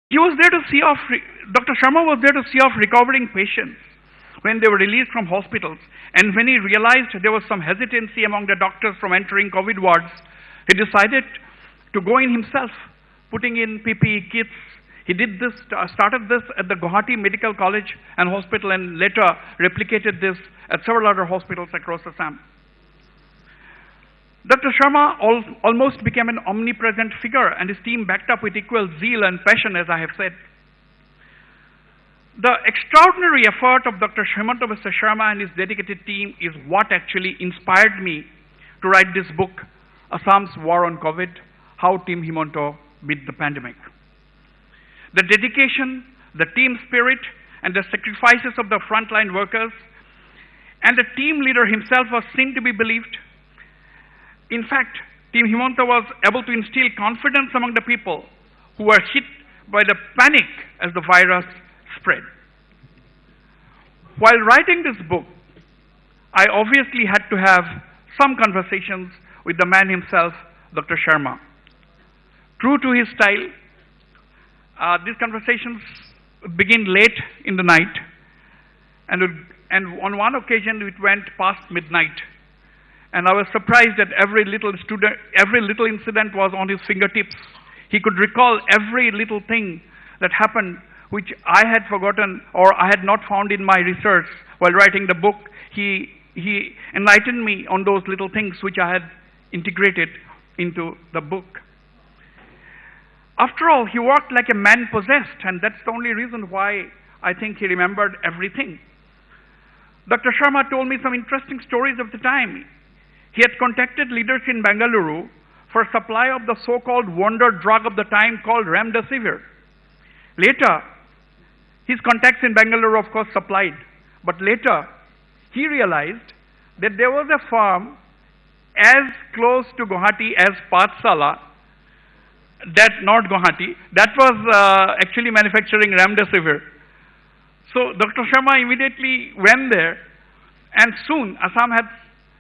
He was there to see off, Dr. Sharma was there to see off recovering patients when they were released from hospitals. And when he realized there was some hesitancy among the doctors from entering COVID wards, he decided to go in himself, putting in PPE kits. He did this, started this at the Guwahati Medical College and Hospital, and later replicated this at several other hospitals across Assam. Dr. Sharma almost became an omnipresent figure, and his team backed up with equal zeal and passion, as I have said. The extraordinary effort of Dr. Himanta Sharma and his dedicated team is what actually inspired me to write this book, Assam's War on COVID, How Team Himanta Beat the Pandemic. The dedication, the team spirit, and the sacrifices of the frontline workers and the team leader himself was seen to be believed. In fact, Team Himanta was able to instill confidence among the people who were hit by the panic as the virus spread. While writing this book, I obviously had to have some conversations with the man himself, Dr. Sharma. True to his style, these conversations begin late in the night, and on one occasion it went past midnight. And I was surprised that every little incident was on his fingertips. He could recall every little thing that happened which I had forgotten or I had not found in my research while writing the book. He enlightened me on those little things which I had integrated into the book. After all, he worked like a man possessed, and that's the only reason why I think he remembered everything. Dr. Sharma told me some interesting stories of the time. He had contacted leaders in Bengaluru for supply of the so-called wonder drug of the time called remdesivir. Later, his contacts in Bengaluru, of course, supplied. But later, he realized that there was a farm as close to Guwahati as Pathsala, not Guwahati, that was actually manufacturing remdesivir. So Dr. Sharma immediately went there, and soon Assam had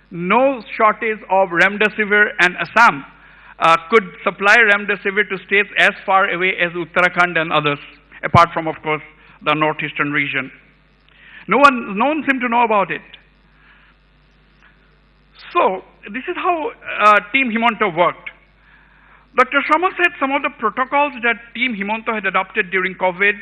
no shortage of remdesivir, and Assam could supply remdesivir to states as far away as Uttarakhand and others, apart from, of course, the northeastern region. No one seemed to know about it. So this is how Team Himanta worked. Dr. Sharma said some of the protocols that Team Himanta had adopted during COVID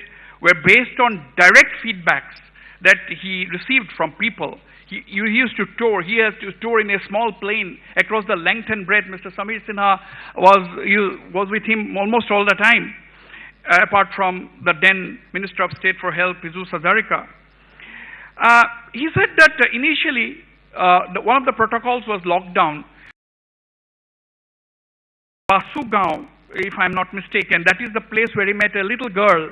were based on direct feedbacks that he received from people. He used to tour. He has to tour in a small plane across the length and breadth. Mr. Samir Sinha was with him almost all the time, apart from the then Minister of State for Health, Piju Hazarika. He said that initially one of the protocols was lockdown. Basugao, if I'm not mistaken, that is the place where he met a little girl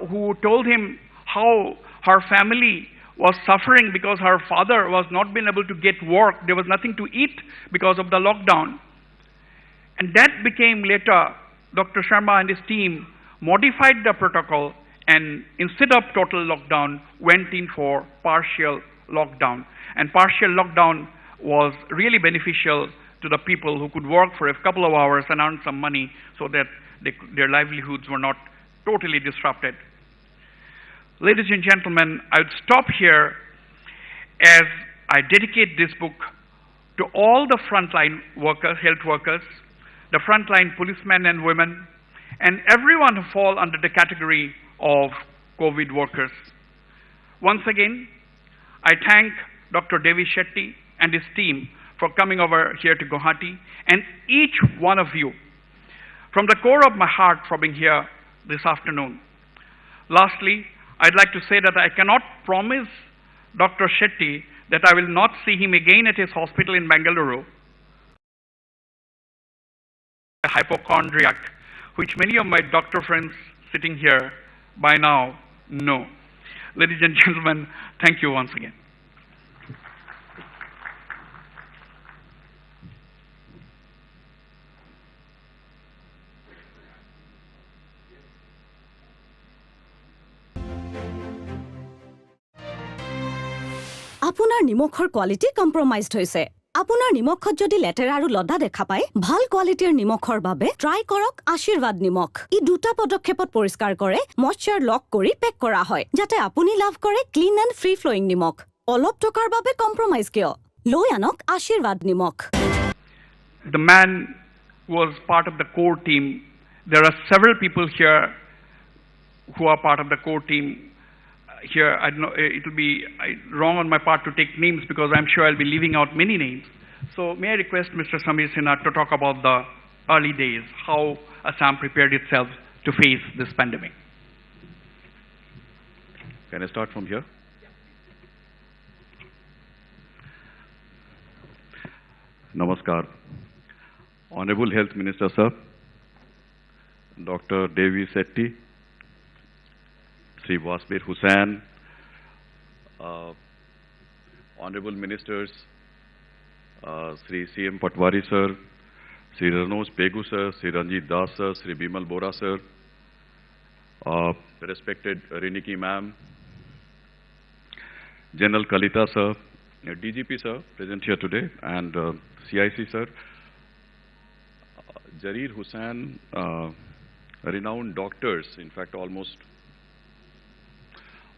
who told him how her family was suffering because her father was not being able to get work. There was nothing to eat because of the lockdown. And that became later, Dr. Sharma and his team modified the protocol, and instead of total lockdown, went in for partial lockdown. And partial lockdown was really beneficial to the people who could work for a couple of hours and earn some money so that their livelihoods were not totally disrupted. Ladies and gentlemen, I would stop here as I dedicate this book to all the frontline workers, health workers, the frontline policemen and women, and everyone who fall under the category of COVID workers. Once again, I thank Dr. Devi Shetty and his team for coming over here to Guwahati, and each one of you, from the core of my heart, for being here this afternoon. Lastly, I'd like to say that I cannot promise Dr. Shetty that I will not see him again at his hospital in Bengaluru. A hypochondriac, which many of my doctor friends sitting here by now know. Ladies and gentlemen, thank you once again. আপোনাৰ নিমখৰ quality compromised হৈছে। আপোনাৰ নিমখত যদি লেতেৰা আৰু লদা দেখা পায়, ভাল কোৱালিটিৰ নিমখৰ বাবে ট্ৰাই কৰক আশীৰ্বাদ নিমখ। ই দুটা পদক্ষেপত পৰিষ্কাৰ কৰে, মইশ্চাৰ লক কৰি পেক কৰা হয়, যাতে আপুনি লাভ কৰে ক্লিন এণ্ড ফ্ৰী ফ্ল'য়িং নিমখ। অলপ টকাৰ বাবে কম্প্ৰমাইজ কিয়? লৈ আনক আশীৰ্বাদ নিমখ। The man was part of the core team. There are several people here who are part of the core team. Here, I don't know, it will be wrong on my part to take names because I'm sure I'll be leaving out many names. So may I request Mr. Samir Sinha to talk about the early days, how Assam prepared itself to face this pandemic. Can I start from here? Namaskar. Honorable Health Minister Sir, Dr. Devi Shetty, Sri Wasbir Hussain, Honorable Ministers, Sri C.M. Patwari Sir, Sri Ranoj Pegu Sir, Sri Ranjit Das Sir, Sri Bimal Bora Sir, respected Riniki Ma'am, General Kalita Sir, DGP Sir, present here today, and CIC Sir, Jarir Hussain, renowned doctors, in fact almost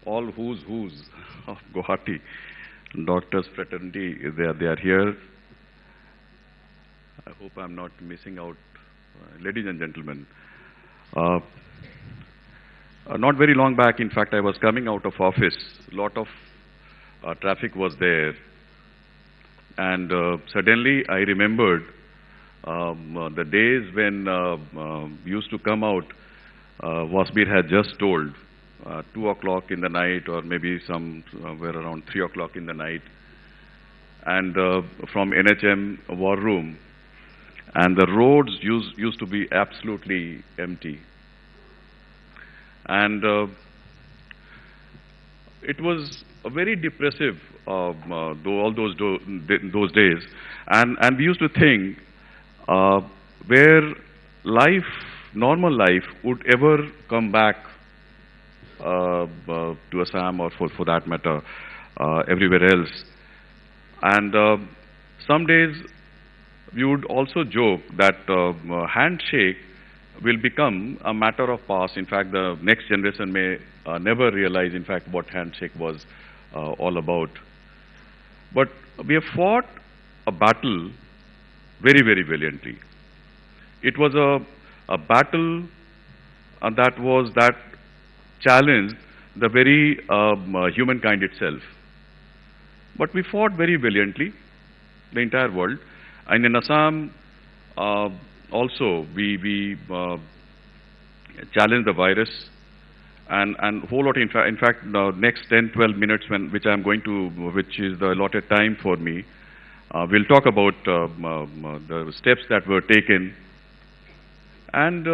all who's of Guwahati, doctors fraternity, they are here. I hope I'm not missing out. Ladies and gentlemen, not very long back, in fact, I was coming out of office. A lot of traffic was there. And suddenly I remembered the days when used to come out, Wasbir had just told, 2 o'clock in the night or maybe somewhere around 3 o'clock in the night. And from NHM war room, and the roads used to be absolutely empty. And it was a very depressive, all those days. And we used to think where life, normal life, would ever come back to Assam or for that matter everywhere else. And some days we would also joke that handshake will become a matter of past. In fact, the next generation may never realize, in fact, what handshake was all about. But we have fought a battle very, very valiantly. It was a battle that challenged the very humankind itself. But we fought very valiantly, the entire world. And in Assam, also, we challenged the virus, and whole lot. In fact, the next 10-12 minutes, which I'm going to, which is the allotted time for me, we'll talk about the steps that were taken. And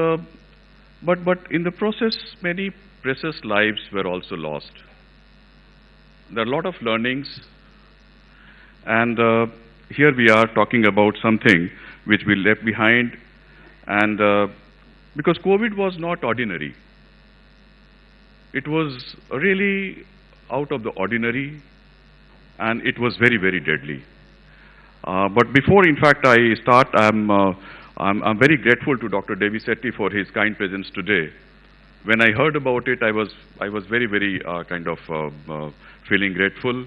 but in the process, many precious lives were also lost. There are a lot of learnings, and here we are talking about something which we left behind. And because COVID was not ordinary, it was really out of the ordinary, and it was very, very deadly. But before, in fact, I start, I'm very grateful to Dr. Devi Shetty for his kind presence today. When I heard about it, I was very, very kind of feeling grateful.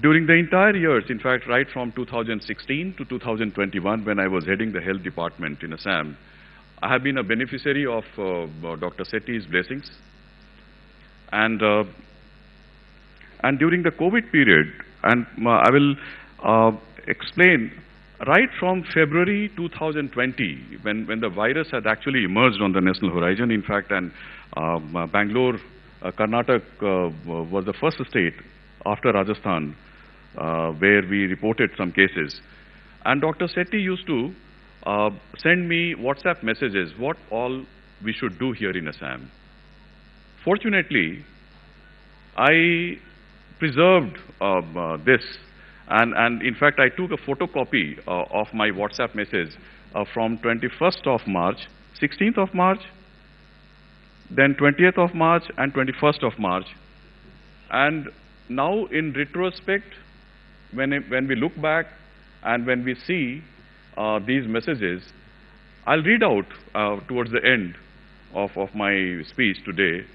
During the entire years, in fact, right from 2016 to 2021, when I was heading the health department in Assam, I have been a beneficiary of Dr. Shetty's blessings. And during the COVID period, and I will explain, right from February 2020, when the virus had actually emerged on the national horizon, in fact, and Bangalore, Karnataka was the first state after Rajasthan where we reported some cases. And Dr. Shetty used to send me WhatsApp messages, what all we should do here in Assam. Fortunately, I preserved this, and in fact, I took a photocopy of my WhatsApp message from 21st of March, 16th of March, then 20th of March, and 21st of March. And now, in retrospect, when we look back and when we see these messages, I'll read out towards the end of my speech today,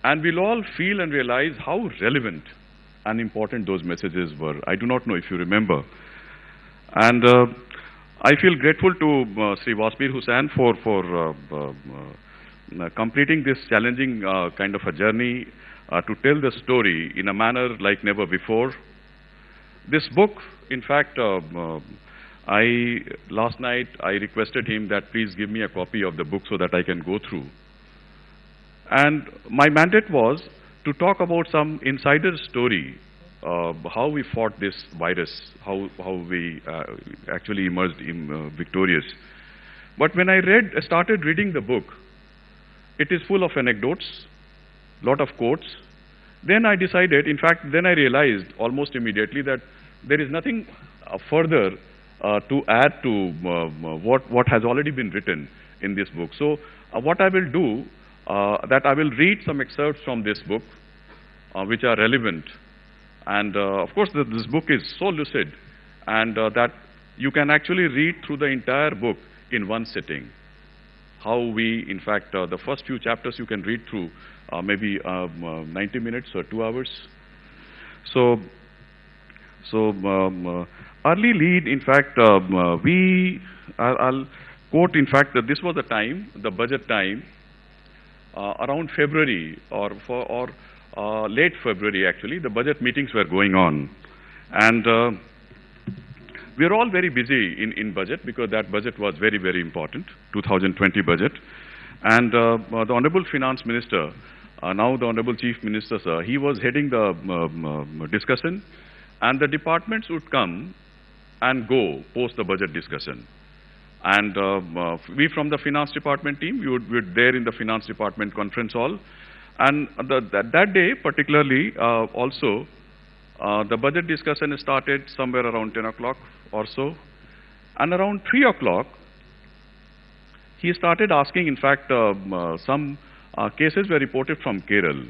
and we'll all feel and realize how relevant and important those messages were. I do not know if you remember. And I feel grateful to Sri Wasbir Hussain for completing this challenging kind of a journey to tell the story in a manner like never before. This book, in fact, last night I requested him that please give me a copy of the book so that I can go through. And my mandate was to talk about some insider story, how we fought this virus, how we actually emerged victorious. But when I started reading the book, it is full of anecdotes, lot of quotes. Then I decided, in fact, then I realized almost immediately that there is nothing further to add to what has already been written in this book. So what I will do, that I will read some excerpts from this book, which are relevant. And of course, this book is so lucid, and that you can actually read through the entire book in one sitting. How we, in fact, the first few chapters you can read through maybe 90 minutes or 2 hours. So early lead, in fact, I'll quote, in fact, that this was the time, the budget time, around February or late February actually, the budget meetings were going on. And we are all very busy in budget because that budget was very, very important, 2020 budget. And the Honorable Finance Minister, now the Honorable Chief Minister, sir, he was heading the discussion, and the departments would come and go post the budget discussion. And we from the Finance Department team, we were there in the Finance Department conference hall. And that day particularly also, the budget discussion started somewhere around 10 o'clock or so. And around 3 o'clock, he started asking, in fact, some cases were reported from Kerala.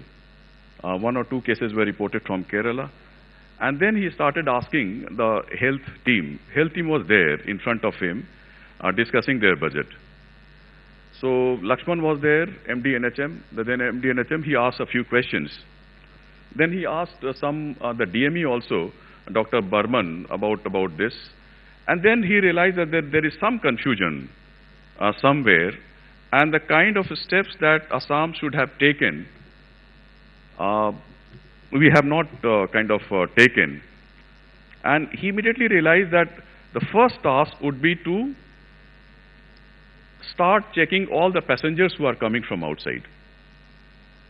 1 or 2 cases were reported from Kerala. And then he started asking the health team. Health team was there in front of him discussing their budget. So Lakshman was there, MD NHM, the then MD NHM, he asked a few questions. Then he asked the DME also, Dr. Burman, about this. And then he realized that there is some confusion somewhere, and the kind of steps that Assam should have taken, we have not taken. And he immediately realized that the first task would be to start checking all the passengers who are coming from outside.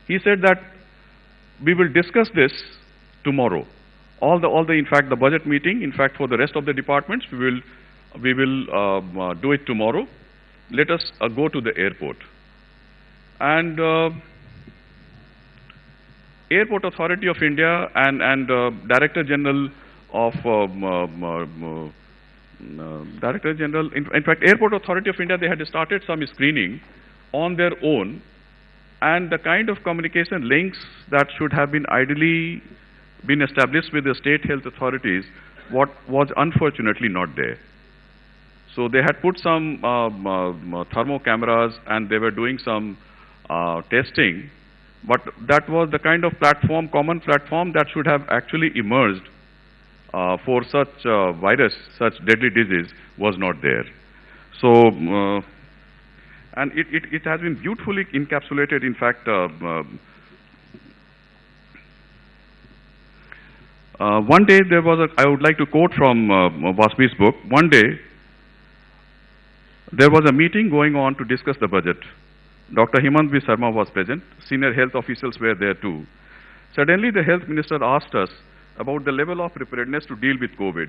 He said that we will discuss this tomorrow. In fact, the budget meeting, in fact, for the rest of the departments, we will do it tomorrow. Let us go to the airport. And Airport Authority of India and Director General of Director General, in fact, Airport Authority of India, they had started some screening on their own, and the kind of communication links that should have been ideally been established with the state health authorities, what was unfortunately not there. So they had put some thermo cameras and they were doing some testing, but that was the kind of platform, common platform that should have actually emerged for such virus, such deadly disease was not there. So, and it has been beautifully encapsulated, in fact, one day there was I would like to quote from Wasbi's book. One day, there was a meeting going on to discuss the budget. Dr. Himanta Sharma was present. Senior health officials were there too. Suddenly, the health minister asked us about the level of preparedness to deal with COVID.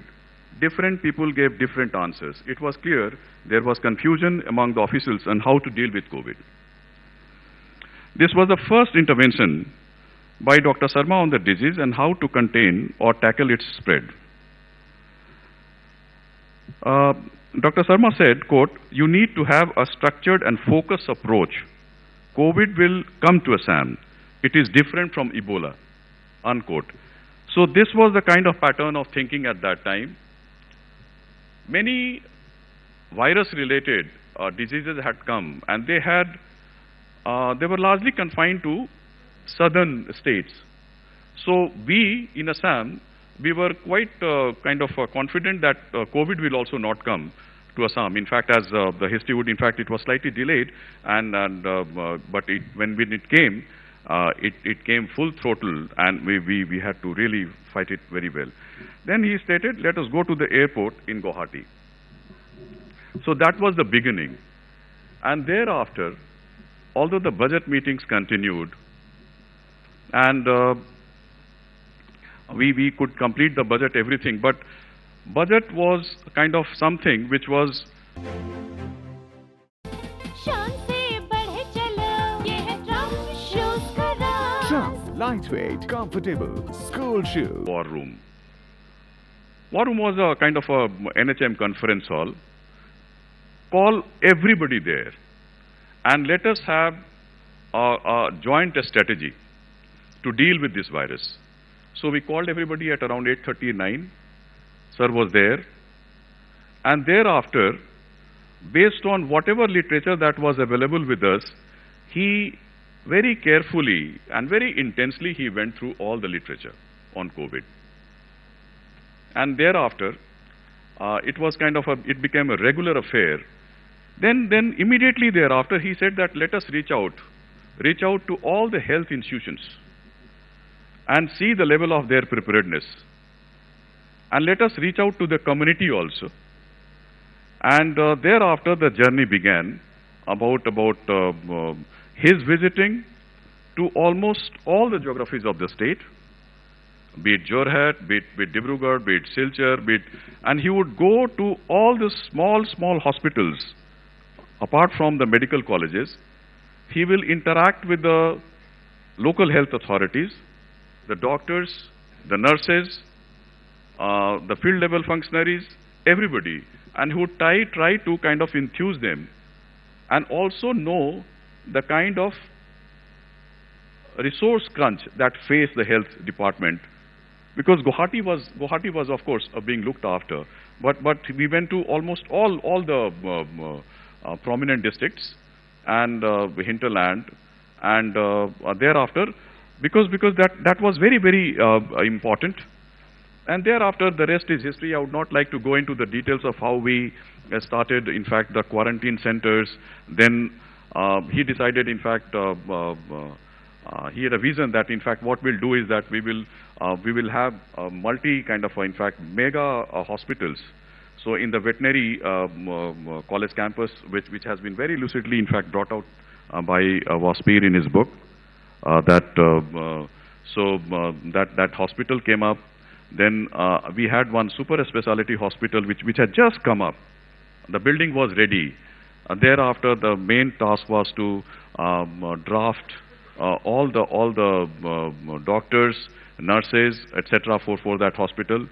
Different people gave different answers. It was clear there was confusion among the officials on how to deal with COVID. This was the first intervention by Dr. Sharma on the disease and how to contain or tackle its spread. Dr. Sharma said, quote, "You need to have a structured and focused approach. COVID will come to Assam. It is different from Ebola," unquote. So this was the kind of pattern of thinking at that time. Many virus-related diseases had come, and they were largely confined to southern states. So we in Assam, we were quite confident that COVID will also not come to Assam. In fact, as the history would, in fact, it was slightly delayed, but when it came, it came full throttle, and we had to really fight it very well. Then he stated, let us go to the airport in Guwahati. So that was the beginning. And thereafter, although the budget meetings continued, and we could complete the budget, everything, but budget was kind of something which was Trump, lightweight, comfortable, school shoe. War room. War room was a kind of a NHM conference hall. Call everybody there and let us have a joint strategy to deal with this virus. So we called everybody at around 8:39. Sir was there. And thereafter, based on whatever literature that was available with us, he very carefully and very intensely he went through all the literature on COVID. And thereafter, it was it became a regular affair. Then immediately thereafter, he said that let us reach out to all the health institutions and see the level of their preparedness. And let us reach out to the community also. And thereafter, the journey began about his visiting to almost all the geographies of the state, be it Jorhat, be it Dibrugarh, be it Silchar, and he would go to all the small hospitals. Apart from the medical colleges, he will interact with the local health authorities, the doctors, the nurses, the field level functionaries, everybody, and he would try to kind of enthuse them and also know the kind of resource crunch that faced the health department, because Guwahati was of course being looked after, but we went to almost all the prominent districts and hinterland, and thereafter, because that was very important. And thereafter, the rest is history. I would not like to go into the details of how we started, in fact, the quarantine centers. Then he decided, in fact, he had a vision that, in fact, what we'll do is that we will have multi kind of, in fact, mega hospitals. So in the veterinary college campus, which has been very lucidly, in fact, brought out by Waspir in his book, that hospital came up. Then we had one super specialty hospital which had just come up. The building was ready. Thereafter, the main task was to draft all the doctors, nurses, etc. for that hospital.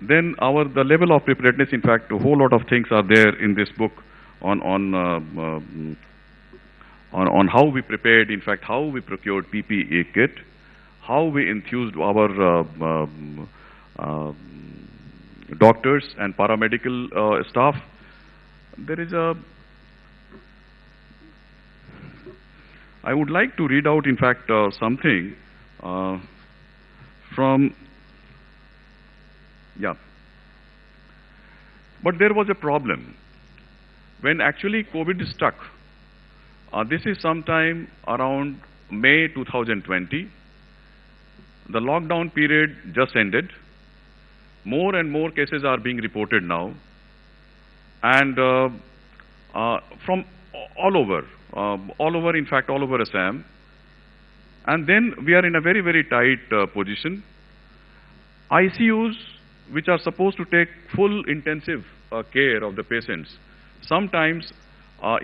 Then the level of preparedness, in fact, a whole lot of things are there in this book on how we prepared, in fact, how we procured PPE kit, how we enthused our doctors and paramedical staff. There is I would like to read out, in fact, something from, yeah. But there was a problem. When actually COVID struck, this is sometime around May 2020, the lockdown period just ended. More and more cases are being reported now, and from all over, in fact, all over Assam. And then we are in a very tight position. ICUs, which are supposed to take full intensive care of the patients, sometimes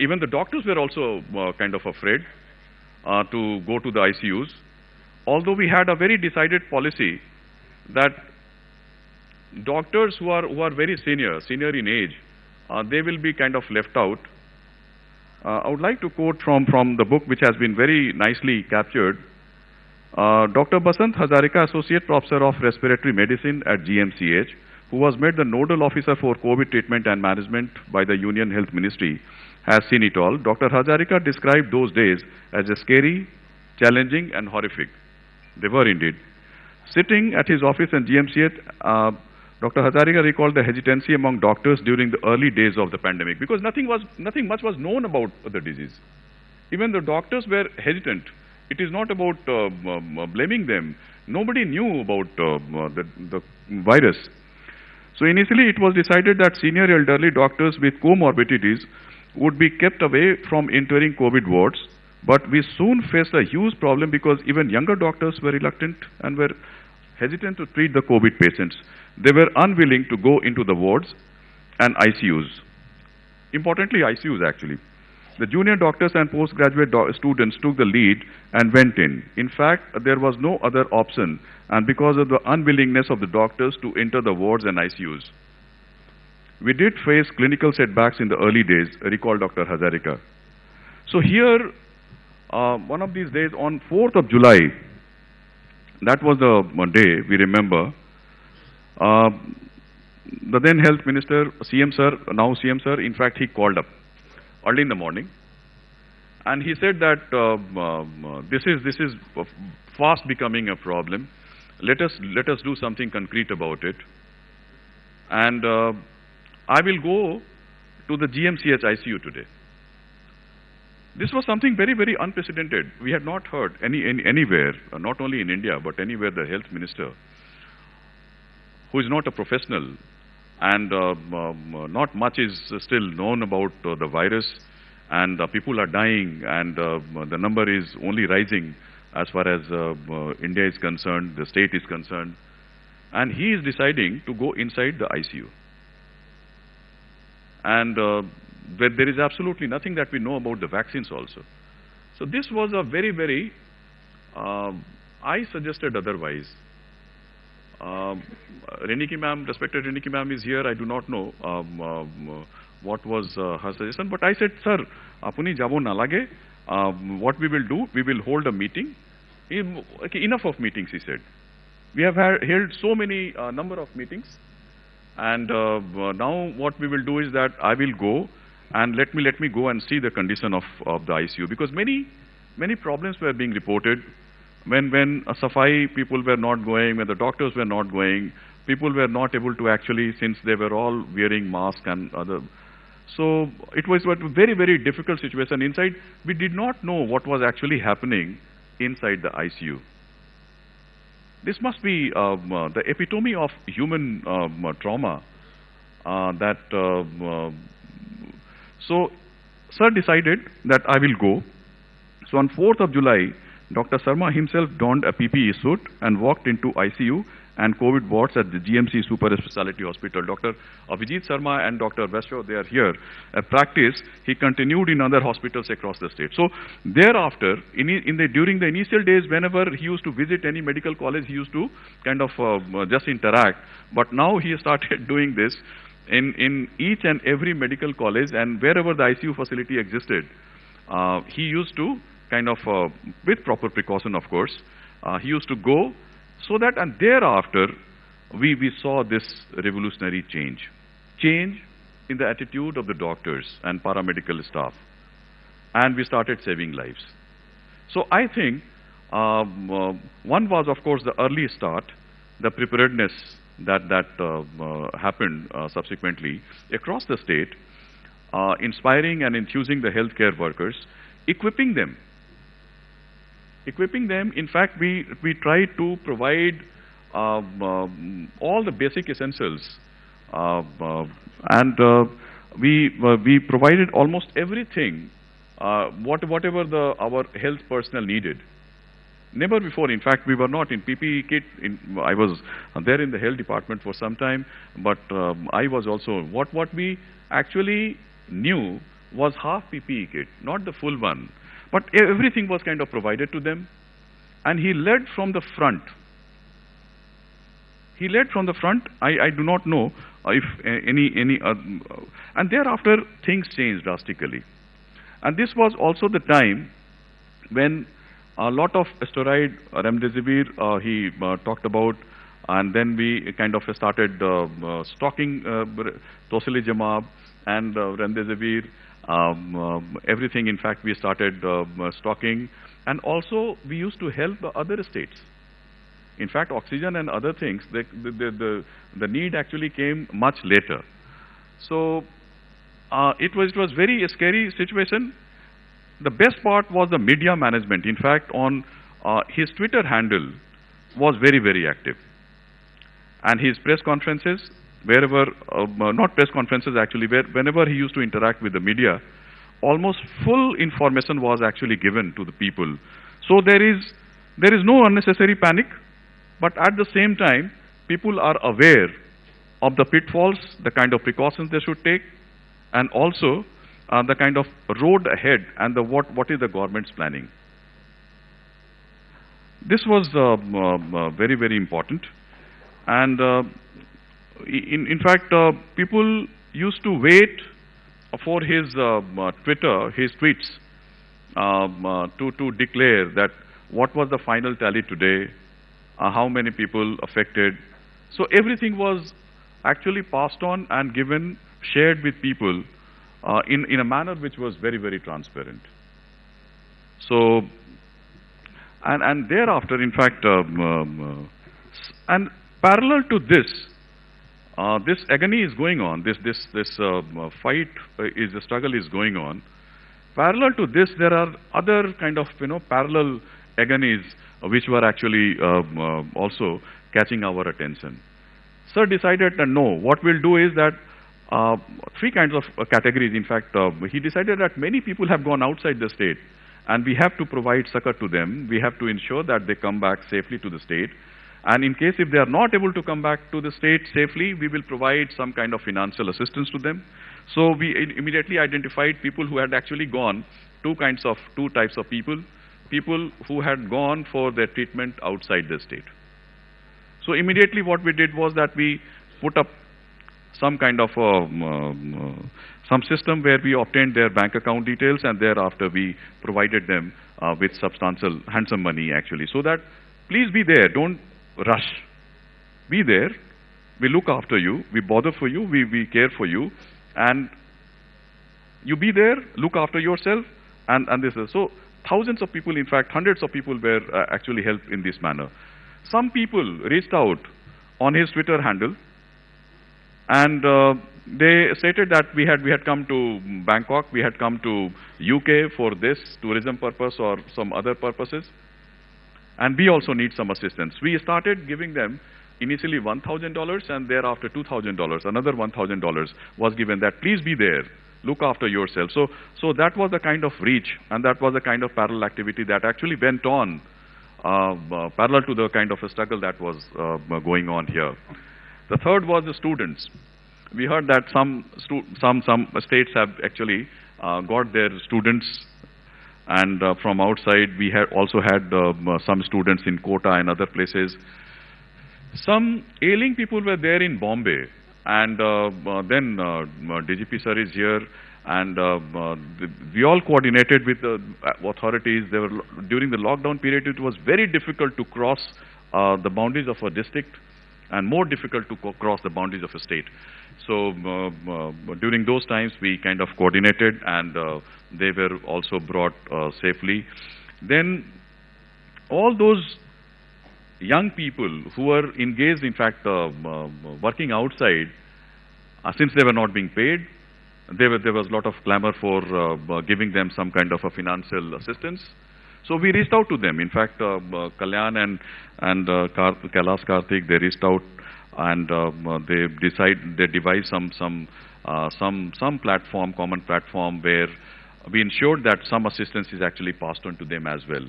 even the doctors were also kind of afraid to go to the ICUs. Although we had a very decided policy that doctors who are very senior in age, they will be kind of left out. I would like to quote from the book, which has been very nicely captured. Dr. Basant Hazarika, Associate Professor of Respiratory Medicine at GMCH, who was made the nodal officer for COVID treatment and management by the Union Health Ministry, has seen it all. Dr. Hazarika described those days as a scary, challenging and horrific. They were indeed. Sitting at his office in GMCH, Dr. Hazarika recalled the hesitancy among doctors during the early days of the pandemic because nothing much was known about the disease. Even the doctors were hesitant. It is not about blaming them. Nobody knew about the virus. So initially it was decided that senior elderly doctors with comorbidities would be kept away from entering COVID wards. But we soon faced a huge problem because even younger doctors were reluctant and were hesitant to treat the COVID patients. They were unwilling to go into the wards and ICUs. Importantly, ICUs actually. The junior doctors and postgraduate students took the lead and went in. In fact, there was no other option, and because of the unwillingness of the doctors to enter the wards and ICUs. We did face clinical setbacks in the early days, recalled Dr. Hazarika. So here, one of these days on 4th of July, that was the day we remember, the then Health Minister, CM Sir, now CM Sir, in fact, he called up early in the morning, and he said that this is fast becoming a problem. Let us do something concrete about it. And I will go to the GMCH ICU today. This was something very, very unprecedented. We had not heard anywhere, not only in India, but anywhere, the health minister, who is not a professional, and not much is still known about the virus, and people are dying, and the number is only rising as far as India is concerned, the state is concerned, and he is deciding to go inside the ICU. And there is absolutely nothing that we know about the vaccines also. So this was a very, very, I suggested otherwise. Reniki ma'am, respected Reniki ma'am is here. I do not know what was her suggestion, but I said, sir, apuni jabo na lage. What we will do, we will hold a meeting. Okay, enough of meetings, he said. We have held so many number of meetings, and now what we will do is that I will go and let me go and see the condition of the ICU, because many problems were being reported. When Safai people were not going, when the doctors were not going, people were not able to actually, since they were all wearing masks and other. So it was a very, very difficult situation inside. We did not know what was actually happening inside the ICU. This must be the epitome of human trauma. So sir decided that I will go. So on 4th of July, Dr. Sharma himself donned a PPE suit and walked into ICU and COVID wards at the GMC Super Speciality Hospital. Dr. Abhijit Sharma and Dr. Vaishyo, they are here. At practice, he continued in other hospitals across the state. So thereafter, during the initial days, whenever he used to visit any medical college, he used to kind of just interact. But now he started doing this in each and every medical college, and wherever the ICU facility existed, he used to kind of, with proper precaution of course, he used to go, so that, and thereafter we saw this revolutionary change in the attitude of the doctors and paramedical staff, and we started saving lives. So I think one was of course the early start, the preparedness that happened subsequently across the state, inspiring and enthusing the healthcare workers, equipping them. In fact, we try to provide all the basic essentials, and we provided almost everything, whatever our health personnel needed. Never before, in fact, we were not in PPE kit. I was there in the health department for some time, but I was also, what we actually knew was half PPE kit, not the full one. But everything was kind of provided to them, and he led from the front. I do not know if any and thereafter things changed drastically. And this was also the time when A lot of steroid, remdesivir, he talked about, and then we kind of started stocking tocilizumab and remdesivir, everything. In fact, we started stocking, and also we used to help the other states. In fact, oxygen and other things, the need actually came much later. So it was very scary situation. The best part was the media management. In fact, on his Twitter handle was very, very active. And his press conferences, wherever, not press conferences actually, whenever he used to interact with the media, almost full information was actually given to the people. So there is no unnecessary panic, but at the same time, people are aware of the pitfalls, the kind of precautions they should take, and also the kind of road ahead and what is the government's planning. This was very, very important. And in fact, people used to wait for his Twitter, his tweets, to declare that what was the final tally today, how many people affected. So everything was actually passed on and given, shared with people in a manner which was very, very transparent. So, and thereafter, in fact, and parallel to this, this agony is going on, this fight, the struggle is going on. Parallel to this, there are other kind of, parallel agonies which were actually also catching our attention. Sir decided that no, what we'll do is that three kinds of categories. In fact, he decided that many people have gone outside the state, and we have to provide succor to them. We have to ensure that they come back safely to the state. And in case if they are not able to come back to the state safely, we will provide some kind of financial assistance to them. So we immediately identified people who had actually gone, two types of people who had gone for their treatment outside the state. So immediately what we did was that we put up some kind of some system where we obtained their bank account details, and thereafter we provided them with substantial, handsome money actually. So that please be there, don't rush. Be there, we look after you, we bother for you, we care for you, and you be there, look after yourself, and this is. So thousands of people, in fact hundreds of people were actually helped in this manner. Some people reached out on his Twitter handle, and they stated that we had come to Bangkok, we had come to UK for this tourism purpose or some other purposes, and we also need some assistance. We started giving them initially $1,000 and thereafter $2,000. Another $1,000 was given that please be there, look after yourself. So that was the kind of reach, and that was the kind of parallel activity that actually went on parallel to the kind of a struggle that was going on here. The third was the students. We heard that some states have actually got their students, and from outside we had also had some students in Kota and other places. Some ailing people were there in Bombay, and then DGP sir is here, and we all coordinated with the authorities. During the lockdown period, it was very difficult to cross the boundaries of a district, and more difficult to cross the boundaries of a state. So during those times, we kind of coordinated, and they were also brought safely. Then all those young people who were engaged, in fact, working outside, since they were not being paid, there was a lot of clamor for giving them some kind of a financial assistance. So we reached out to them. In fact, Kalyan and Kailas Karthik, they reached out, and they devised some platform, common platform, where we ensured that some assistance is actually passed on to them as well.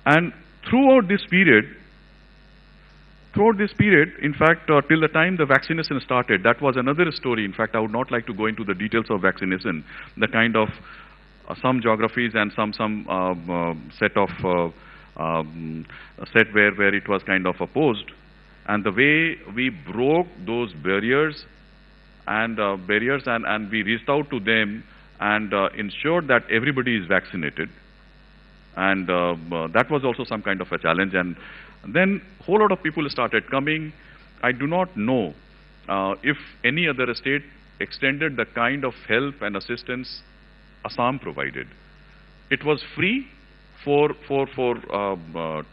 And throughout this period, in fact, till the time the vaccination started, that was another story. In fact, I would not like to go into the details of vaccination, the kind of some geographies and some set where it was kind of opposed, and the way we broke those barriers and we reached out to them and ensured that everybody is vaccinated. And that was also some kind of a challenge. And then a whole lot of people started coming. I do not know if any other state extended the kind of help and assistance Assam provided. It was free for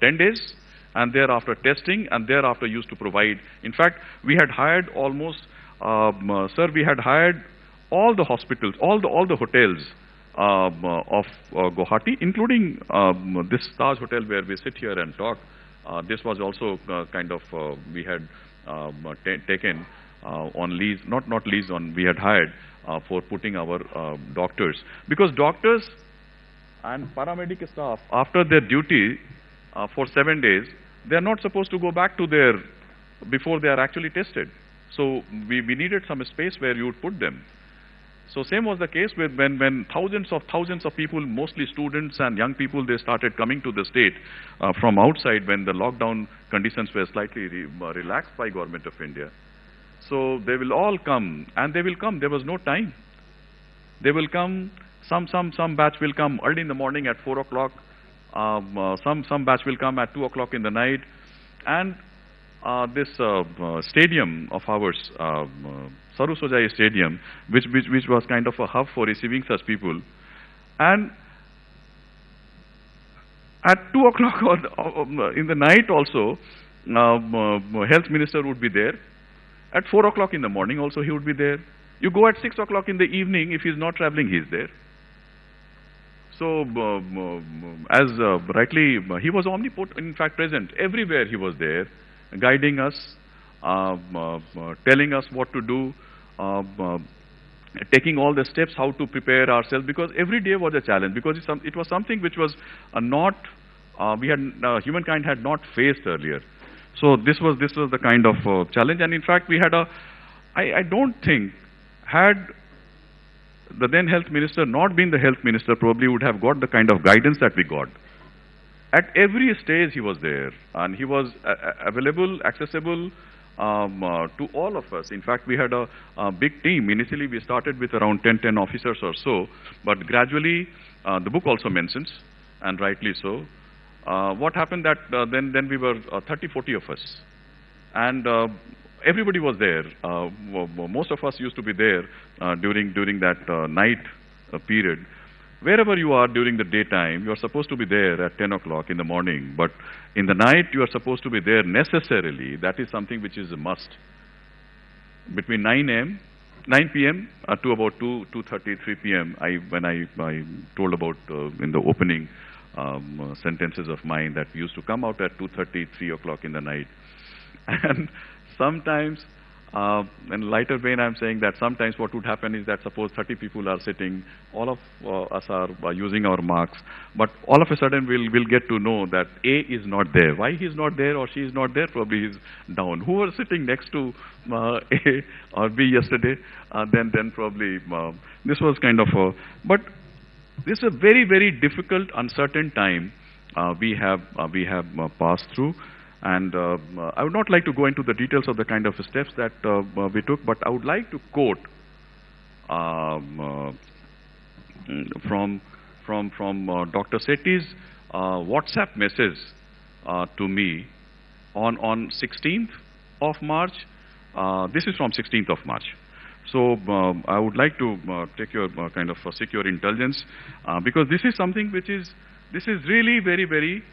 10 days, and thereafter testing, and thereafter used to provide. In fact, we had hired almost, sir, we had hired all the hospitals, all the hotels of Guwahati, including this Taj Hotel where we sit here and talk. This was also kind of we had taken on lease, not lease, we had hired for putting our doctors, because doctors and paramedic staff, after their duty for 7 days, they are not supposed to go back to their before they are actually tested. So we needed some space where you would put them. So same was the case with when thousands of people, mostly students and young people, they started coming to the state from outside when the lockdown conditions were slightly relaxed by Government of India. So they will all come, and they will come. There was no time. They will come. Some batch will come early in the morning at 4 o'clock. Some batch will come at 2 o'clock in the night. And this stadium of ours, Sarusojai Stadium, which was kind of a hub for receiving such people. And at 2 o'clock in the night also, Health Minister would be there. At 4 o'clock in the morning also he would be there. You go at 6 o'clock in the evening, if he's not traveling, he's there. So, as rightly, he was omnipotent, in fact present. Everywhere he was there, guiding us, telling us what to do, taking all the steps how to prepare ourselves, because every day was a challenge, because it was something which was not, humankind had not faced earlier. So this was the kind of challenge, and in fact we had I don't think, had the then health minister not been the health minister, probably would have got the kind of guidance that we got. At every stage he was there, and he was available, accessible to all of us. In fact, we had a big team. Initially we started with around 10 officers or so, but gradually the book also mentions, and rightly so, what happened that then we were 30-40 of us, and everybody was there. Most of us used to be there during that night period. Wherever you are during the daytime, you are supposed to be there at 10 o'clock in the morning, but in the night you are supposed to be there necessarily. That is something which is a must. Between 9 p.m. To about 2:30, 3 p.m., when I told about in the opening sentences of mine that we used to come out at 2:30, 3 o'clock in the night. And sometimes, in lighter vein, I'm saying that sometimes what would happen is that suppose 30 people are sitting, all of us are using our marks, but all of a sudden we'll get to know that A is not there. Why he's not there or she is not there? Probably he's down. Who was sitting next to A or B yesterday? Then probably this was kind of a, but this is a very, very difficult, uncertain time we have passed through. And I would not like to go into the details of the kind of steps that we took, but I would like to quote from Dr. Shetty's WhatsApp message to me on 16th of March. This is from 16th of March. So I would like to take your kind of secure intelligence, because this is something which is, this is really very, very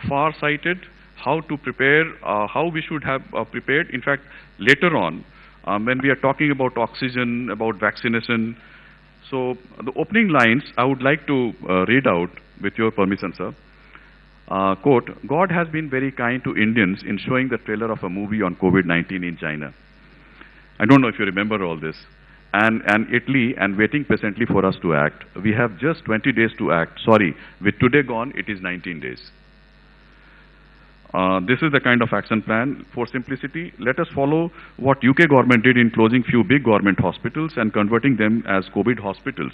far-sighted. How to prepare, how we should have prepared. In fact, later on, when we are talking about oxygen, about vaccination, so the opening lines I would like to read out with your permission, sir. Quote, God has been very kind to Indians in showing the trailer of a movie on COVID-19 in China. I don't know if you remember all this. And Italy, and waiting patiently for us to act. We have just 20 days to act. Sorry, with today gone, it is 19 days. This is the kind of action plan. For simplicity, let us follow what UK government did in closing few big government hospitals and converting them as COVID hospitals.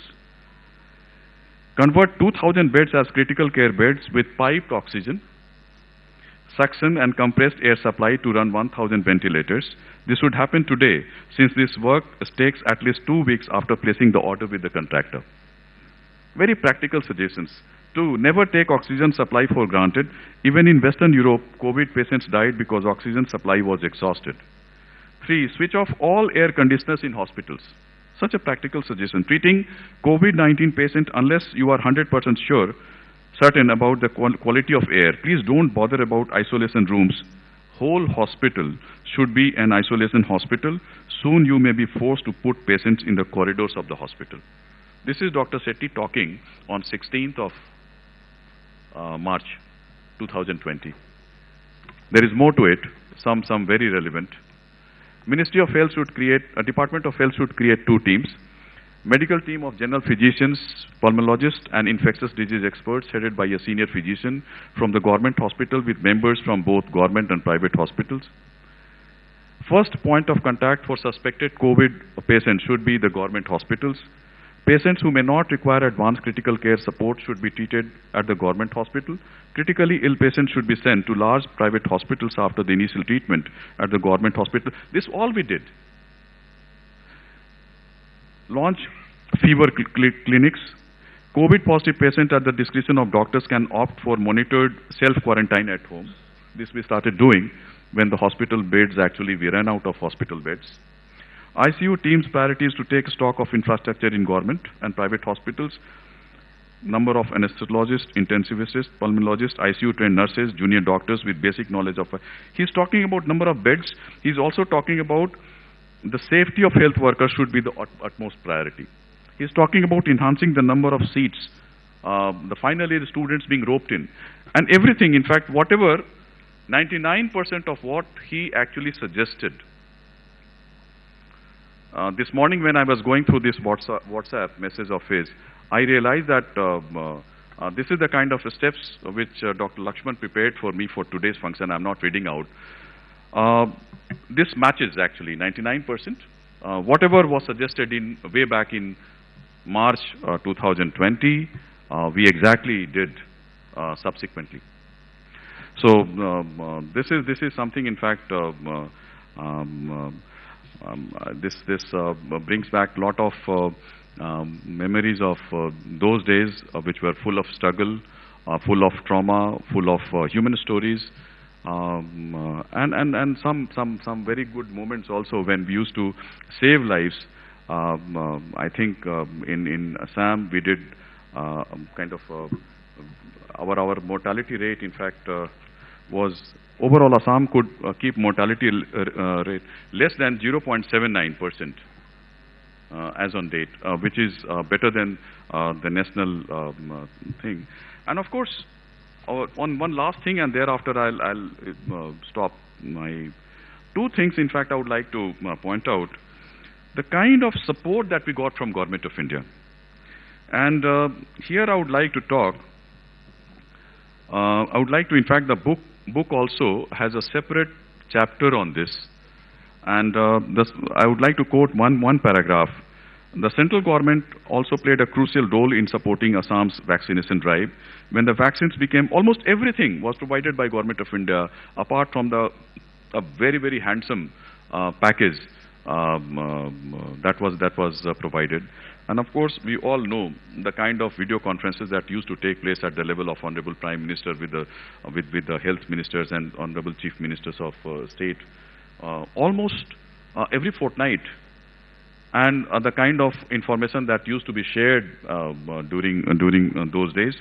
Convert 2,000 beds as critical care beds with piped oxygen, suction and compressed air supply to run 1,000 ventilators. This would happen today, since this work takes at least 2 weeks after placing the order with the contractor. Very practical suggestions. 2, never take oxygen supply for granted. Even in Western Europe, COVID patients died because oxygen supply was exhausted. 3, switch off all air conditioners in hospitals. Such a practical suggestion. Treating COVID-19 patient unless you are 100% certain about the quality of air. Please don't bother about isolation rooms. Whole hospital should be an isolation hospital. Soon you may be forced to put patients in the corridors of the hospital. This is Dr. Shetty talking on 16th of March 2020. There is more to it, some very relevant. Ministry of Health should create, Department of Health should create 2 teams. Medical team of general physicians, pulmonologists and infectious disease experts headed by a senior physician from the government hospital with members from both government and private hospitals. First point of contact for suspected COVID patients should be the government hospitals. Patients who may not require advanced critical care support should be treated at the government hospital. Critically ill patients should be sent to large private hospitals after the initial treatment at the government hospital. This all we did. Launch fever clinics. COVID positive patients at the discretion of doctors can opt for monitored self-quarantine at home. This we started doing when the hospital beds actually, we ran out of hospital beds. ICU teams' priority is to take stock of infrastructure in government and private hospitals. Number of anesthesiologists, intensivists, pulmonologists, ICU trained nurses, junior doctors with basic knowledge of. He's talking about number of beds. He's also talking about the safety of health workers should be the utmost priority. He's talking about enhancing the number of seats, the final year students being roped in, and everything. In fact, whatever 99% of what he actually suggested. This morning when I was going through this WhatsApp message of his, I realized that this is the kind of steps which Dr. Lakshman prepared for me for today's function. I'm not reading out. This matches actually 99%. Whatever was suggested in way back in March 2020, we exactly did subsequently. So this is something. In fact, this brings back a lot of memories of those days which were full of struggle, full of trauma, full of human stories, and some very good moments also when we used to save lives. I think in Assam we did kind of our mortality rate. In fact, was overall Assam could keep mortality rate less than 0.79%. As on date, which is better than the national thing. And of course, on one last thing, and thereafter I'll stop my 2 things. In fact, I would like to point out the kind of support that we got from Government of India. And here I would like to talk. I would like to, in fact, the book also has a separate chapter on this. And I would like to quote one paragraph. The central government also played a crucial role in supporting Assam's vaccination drive. When the vaccines became, almost everything was provided by Government of India, apart from a very handsome package that was provided. And of course, we all know the kind of video conferences that used to take place at the level of Honorable Prime Minister with the health ministers and Honorable Chief Ministers of State. Almost every fortnight, and the kind of information that used to be shared during those days.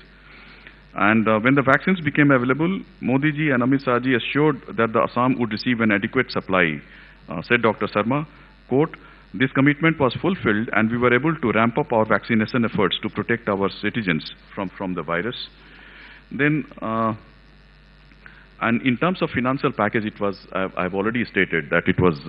And when the vaccines became available, Modi ji and Amit Shah ji assured that the Assam would receive an adequate supply. Said Dr. Sharma, quote, "This commitment was fulfilled and we were able to ramp up our vaccination efforts to protect our citizens from the virus." Then and in terms of financial package, it was, I've already stated that it was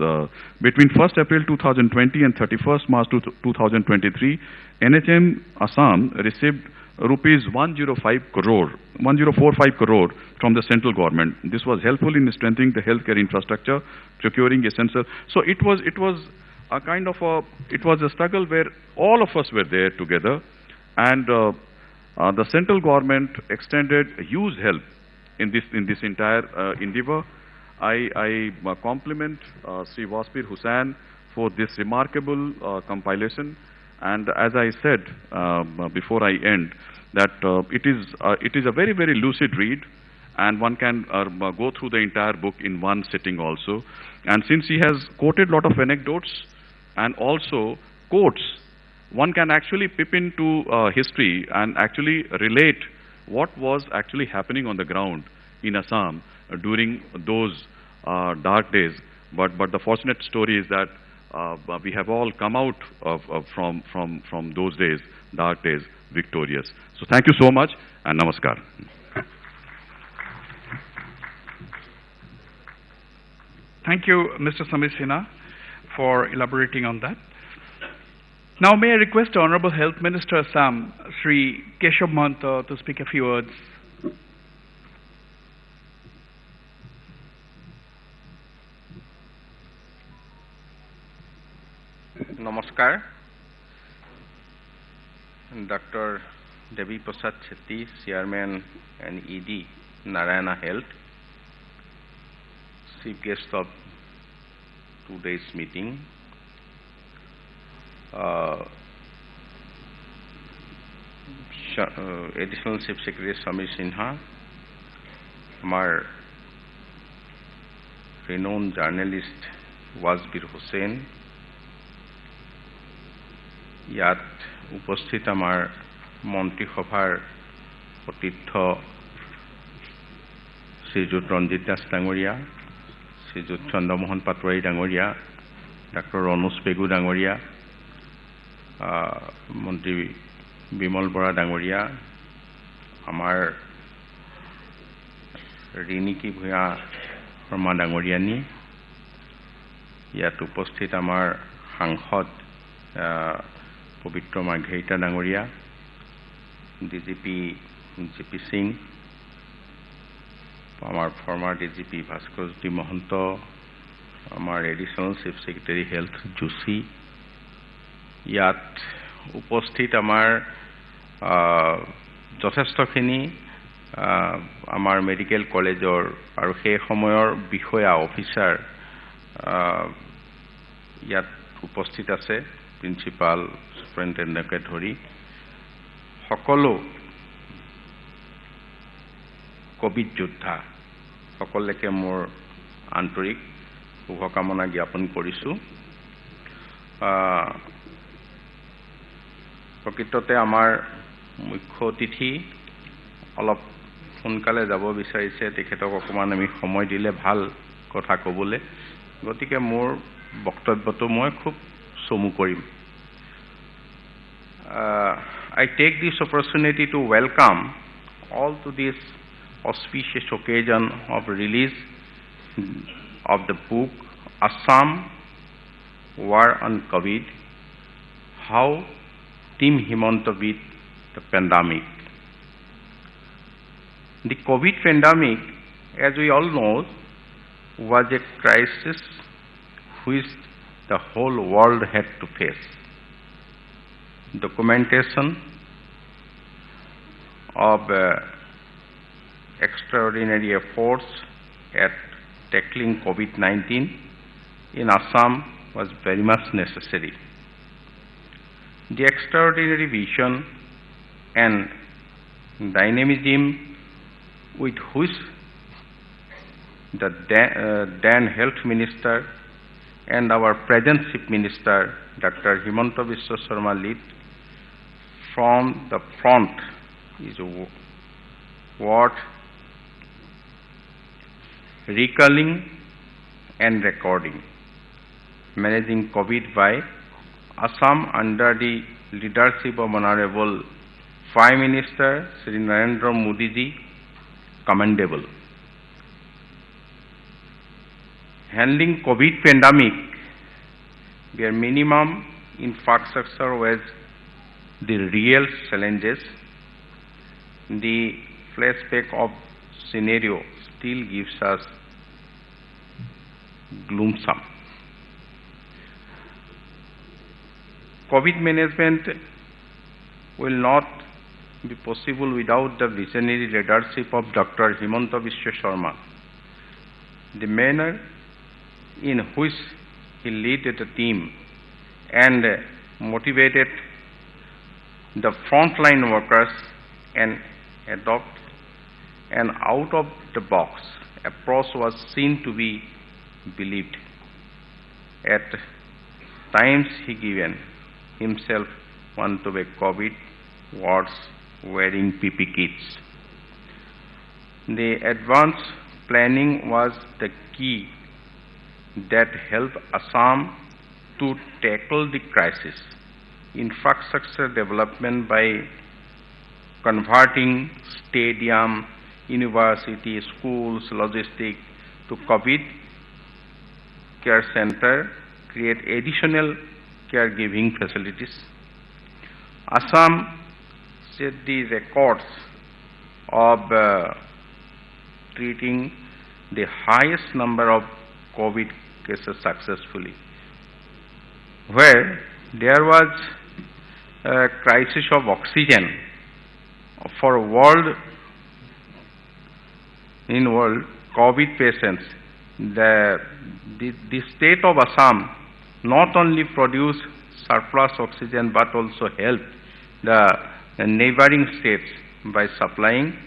between 1st April 2020 and 31st March 2023, NHM Assam received rupees 105 crore, 1045 crore from the central government. This was helpful in strengthening the healthcare infrastructure, procuring essential. So it was a kind of it was a struggle where all of us were there together, and the central government extended huge help in this entire endeavor. I compliment Sri Waspir Hussain for this remarkable compilation, And as I said before I end, that it is a very, very lucid read, and one can go through the entire book in one sitting also. And since he has quoted a lot of anecdotes and also quotes, one can actually peep into history and actually relate what was actually happening on the ground in Assam during those dark days. But the fortunate story is that we have all come out from those days, dark days, victorious. So thank you so much, and namaskar. Thank you, Mr. Samir Sinha, for elaborating on that. Now may I request Honorable Health Minister Assam, Sri Keshav Himanta, to speak a few words. Namaskar. Dr. Devi Shetty, Chairman and ED, Narayana Health, Chief Guest of today's meeting. Additional Chief Secretary Samir Sinha, our renowned journalist Wazbir Hussain, ইয়াত উপস্থিত আমাৰ মন্ত্ৰীসভাৰ সতীৰ্থ শ্ৰীযুত ৰঞ্জিত দাস ডাঙৰীয়া, শ্ৰীযুত চন্দ্ৰমোহন পাটোৱাৰী ডাঙৰীয়া, ডাক্তৰ অনুজ পেগু ডাঙৰীয়া, মন্ত্ৰী বিমল বৰা ডাঙৰীয়া, আমাৰ ৰিণিকী ভূঞা শৰ্মা ডাঙৰীয়ানী, ইয়াত উপস্থিত আমাৰ সাংসদ পবিত্ৰ মাৰ্ঘেৰিটা ডাঙৰীয়া, ডিজিপি জিপি সিং, আমাৰ ফৰ্মাৰ ডিজিপি ভাস্কৰজ্যোতি মহন্ত, আমাৰ additional chief secretary health Joshi, ইয়াত উপস্থিত আমাৰ যথেষ্টখিনি আমাৰ মেডিকেল কলেজৰ আৰু সেই সময়ৰ বিষয়া অফিচাৰ ইয়াত উপস্থিত আছে, প্ৰিন্সিপাল সুপাৰিনটেণ্ডেণ্টকে ধৰি সকলো কোভিড যোদ্ধা সকলকে মোৰ আন্তৰিক শুভকামনা জ্ঞাপন কৰিছোঁ। প্ৰকৃততে আমাৰ মুখ্য অতিথি অলপ সোনকালে যাব বিচাৰিছে, তেখেতক অকণমান আমি সময় দিলে ভাল কথা ক'বলৈ, গতিকে মোৰ বক্তব্যটো মই খুব চমু কৰিম। I take this opportunity to welcome all to this auspicious occasion of release of the book Assam War on COVID, How Team Himanta Beat the Pandemic. The COVID pandemic, as we all know, was a crisis which the whole world had to face. Documentation of extraordinary efforts at tackling COVID-19 in Assam was very much necessary. The extraordinary vision and dynamism with which the then Health Minister and our present Chief Minister, Dr. Himanta Biswa Sharma, lead from the front is worth recalling and recording. Managing COVID by Assam under the leadership of Honorable Prime Minister Sri Narendra Modi ji, commendable. Handling COVID pandemic, where minimum infrastructure was the real challenges, the flashback of scenario still gives us gloomsome. COVID management will not be possible without the visionary leadership of Dr. Himanta Biswa Sharma. The manner in which he led the team and motivated the frontline workers and adopt an out-of-the-box approach was seen to be believed. At times he given himself one to be COVID wards wearing PP kits. The advanced planning was the key that helped Assam to tackle the crisis. Infrastructure development by converting stadium, university, schools, logistics to COVID care center, create additional caregiving facilities. Assam set the records of treating the highest number of COVID cases successfully. Where there was a crisis of oxygen for world COVID patients, the state of Assam not only produced surplus oxygen but also helped the neighboring states by supplying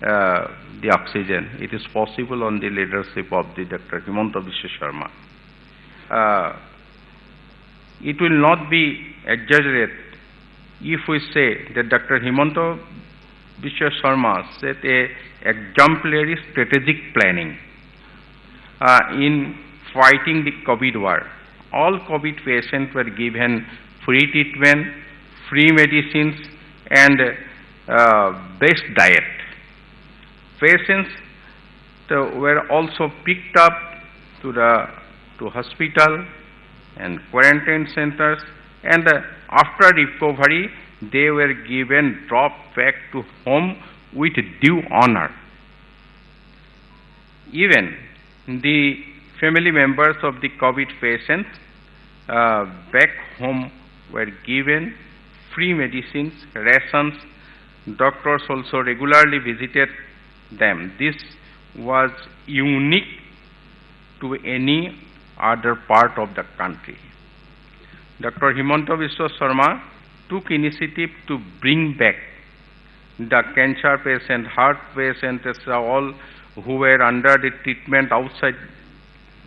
the oxygen. It is possible on the leadership of the Dr. Himanta Sharma. It will not be exaggerated if we say that Dr. Himanta Sharma set a exemplary strategic planning in fighting the COVID war. All COVID patients were given free treatment, free medicines, and best diet. Patients were also picked up to hospital and quarantine centers, and after recovery, they were given dropped back to home with due honor. Even the family members of the COVID patients back home were given free medicines, rations. Doctors also regularly visited them. This was unique to any other part of the country. Dr. Himanta Biswa Sharma took initiative to bring back the cancer patient, heart patients, all who were under the treatment outside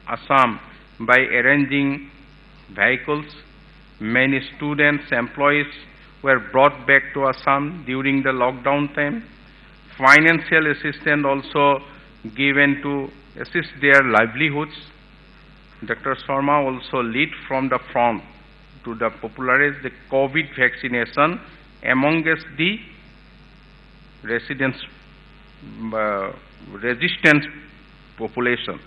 Assam by arranging vehicles. Many students, employees were brought back to Assam during the lockdown time. Financial assistance also given to assist their livelihoods. Dr. Sharma also led from the front to popularize the COVID vaccination amongst the resistant population.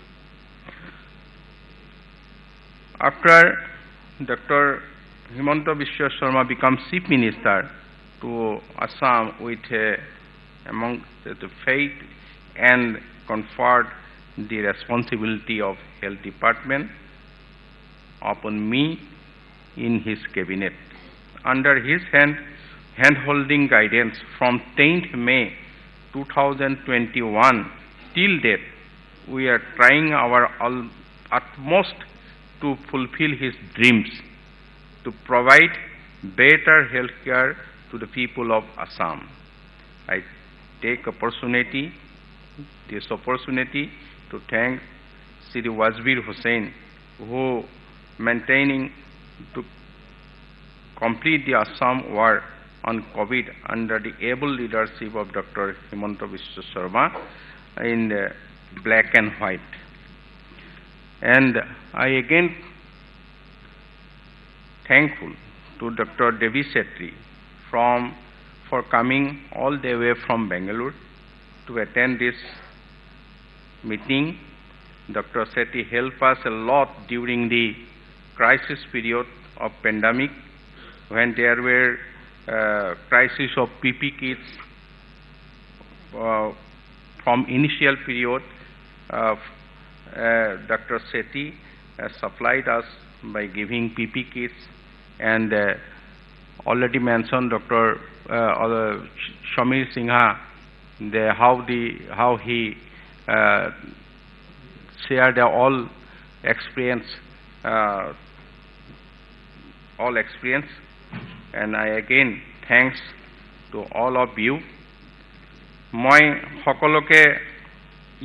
After Dr. Himanta Biswa Sharma becomes Chief Minister to Assam with among the faith and conferred the responsibility of Health Department upon me in his cabinet. Under his hand-holding guidance from 10th May 2021 till date, we are trying our utmost to fulfill his dreams, to provide better health care to the people of Assam. I take this opportunity to thank Sri Wazir Hussain, who maintaining to complete the Assam war on COVID under the able leadership of Dr. Himanta Biswa Sharma in black and white. And I again thankful to Dr. Devi Shetty for coming all the way from Bangalore to attend this meeting. Dr. Shetty helped us a lot during the crisis period of pandemic when there were crisis of PP kits from initial period. Dr. Shetty supplied us by giving PP kits, and already mentioned Dr. Shamir Singha, how he shared all experience, and I again thanks to all of you. মই সকলোকে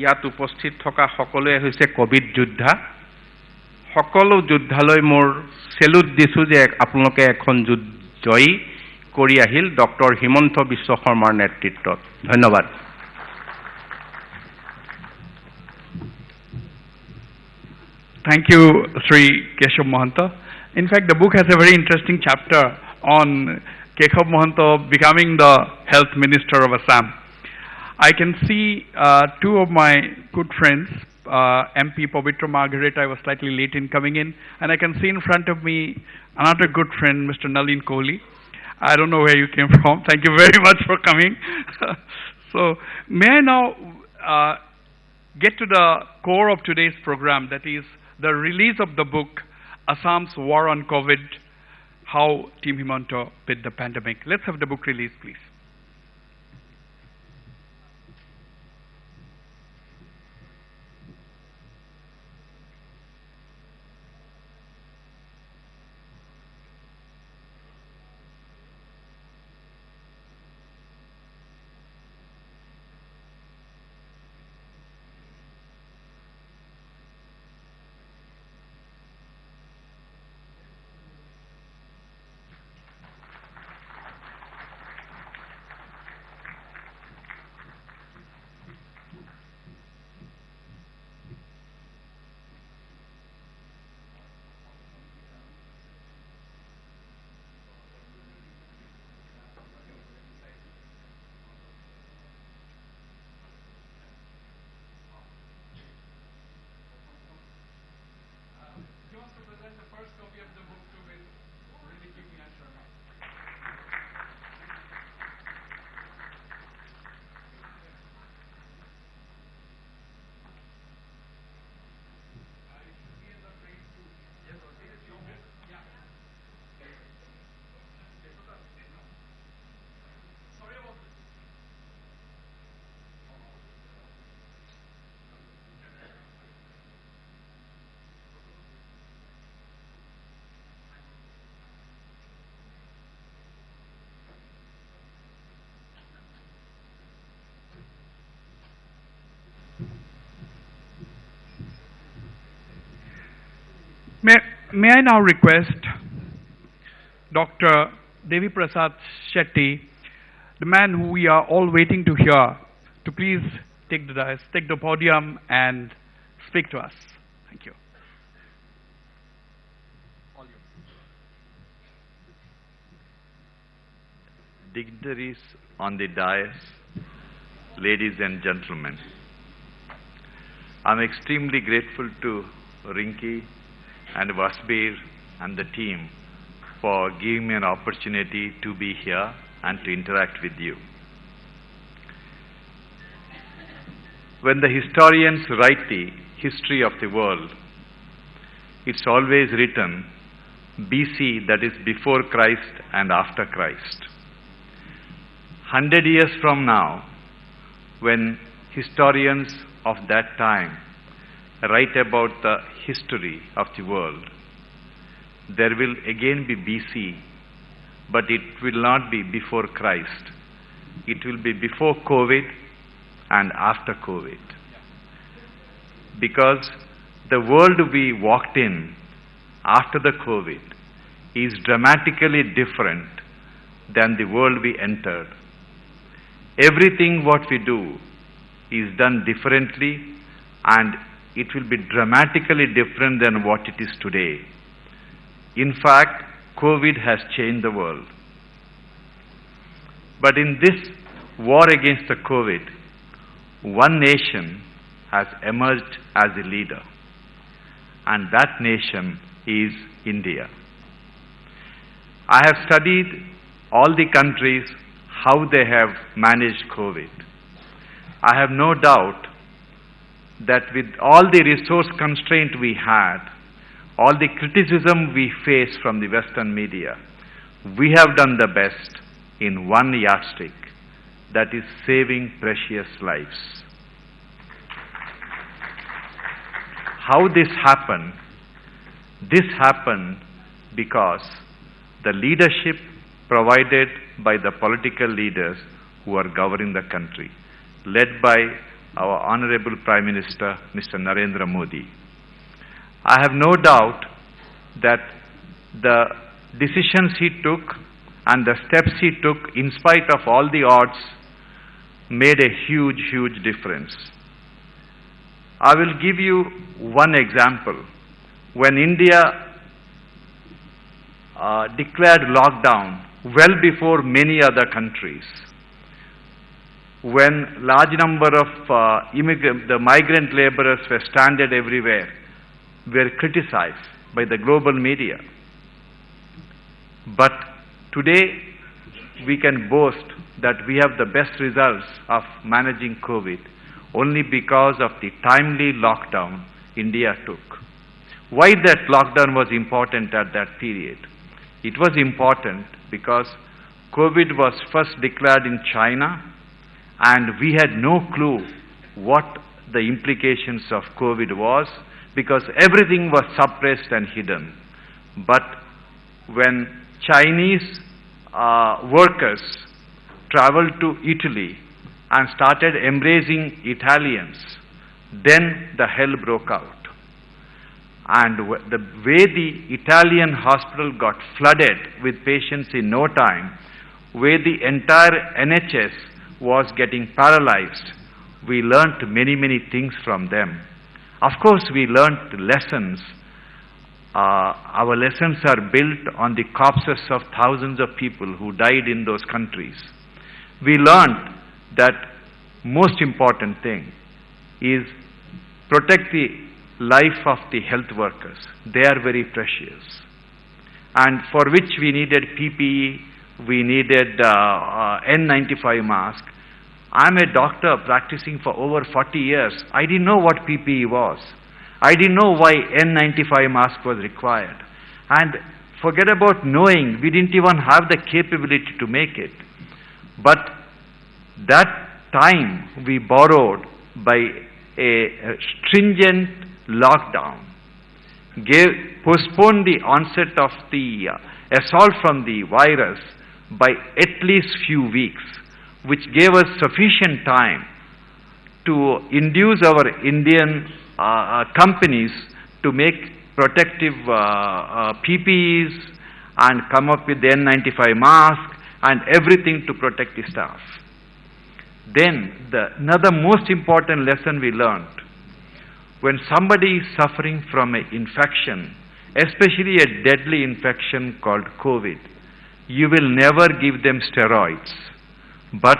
ইয়াত উপস্থিত থকা সকলোৱে হৈছে Covid যোদ্ধা সকলো যোদ্ধালৈ মোৰ সেলুট দিছো যে আপোনালোকে এখন জয়ী কৰি আহিল ডক্টৰ হিমন্ত বিশ্ব শৰ্মাৰ নেতৃত্বত ধন্যবাদ Thank you, Sri Keshav Mahanta. In fact, the book has a very interesting chapter on Keshav Mahanta becoming the health minister of Assam. I can see two of my good friends, MP Pavitra Margaret, I was slightly late in coming in, and I can see in front of me another good friend, Mr. Nalin Kohli. I don't know where you came from. Thank you very much for coming. So, may I now get to the core of today's program, that is the release of the book, Assam's War on COVID, How Team Himanta Beat the Pandemic. Let's have the book release, please. May I now request Dr. Devi Shetty, the man who we are all waiting to hear, to please take the dais, take the podium and speak to us. Thank you. Dignitaries on the dais, ladies and gentlemen, I'm extremely grateful to Rinki and Vasbir and the team for giving me an opportunity to be here and to interact with you. When the historians write the history of the world, it's always written BC, that is before Christ and after Christ. 100 years from now, when historians of that time write about the history of the world, there will again be BC, but it will not be before Christ. It will be before COVID and after COVID. Because the world we walked in after the COVID is dramatically different than the world we entered. Everything what we do is done differently, and it will be dramatically different than what it is today. In fact, COVID has changed the world. But in this war against the COVID, one nation has emerged as a leader, and that nation is India. I have studied all the countries, how they have managed COVID. I have no doubt that with all the resource constraint we had, all the criticism we face from the Western media, we have done the best in one yardstick, that is saving precious lives. How this happened? This happened because the leadership provided by the political leaders who are governing the country, led by our Honorable Prime Minister, Mr. Narendra Modi. I have no doubt that the decisions he took and the steps he took, in spite of all the odds, made a huge, huge difference. I will give you one example. When India declared lockdown well before many other countries, when large number of the migrant laborers were stranded everywhere, were criticized by the global media. But today, we can boast that we have the best results of managing COVID only because of the timely lockdown India took. Why that lockdown was important at that period? It was important because COVID was first declared in China, and we had no clue what the implications of COVID was, because everything was suppressed and hidden. But when Chinese workers traveled to Italy and started embracing Italians, then the hell broke out. And the way the Italian hospital got flooded with patients in no time, where the entire NHS was getting paralyzed, we learnt many, many things from them. Of course, we learnt lessons. Our lessons are built on the corpses of thousands of people who died in those countries. We learned that most important thing is protect the life of the health workers. They are very precious. And for which we needed PPE, we needed N95 mask. I'm a doctor practicing for over 40 years. I didn't know what PPE was. I didn't know why N95 mask was required. And forget about knowing, we didn't even have the capability to make it. But that time we borrowed by a stringent lockdown, postponed the onset of the assault from the virus by at least few weeks, which gave us sufficient time to induce our Indian companies to make protective PPEs and come up with the N95 mask and everything to protect the staff. Then another most important lesson we learned: when somebody is suffering from an infection, especially a deadly infection called COVID, you will never give them steroids. But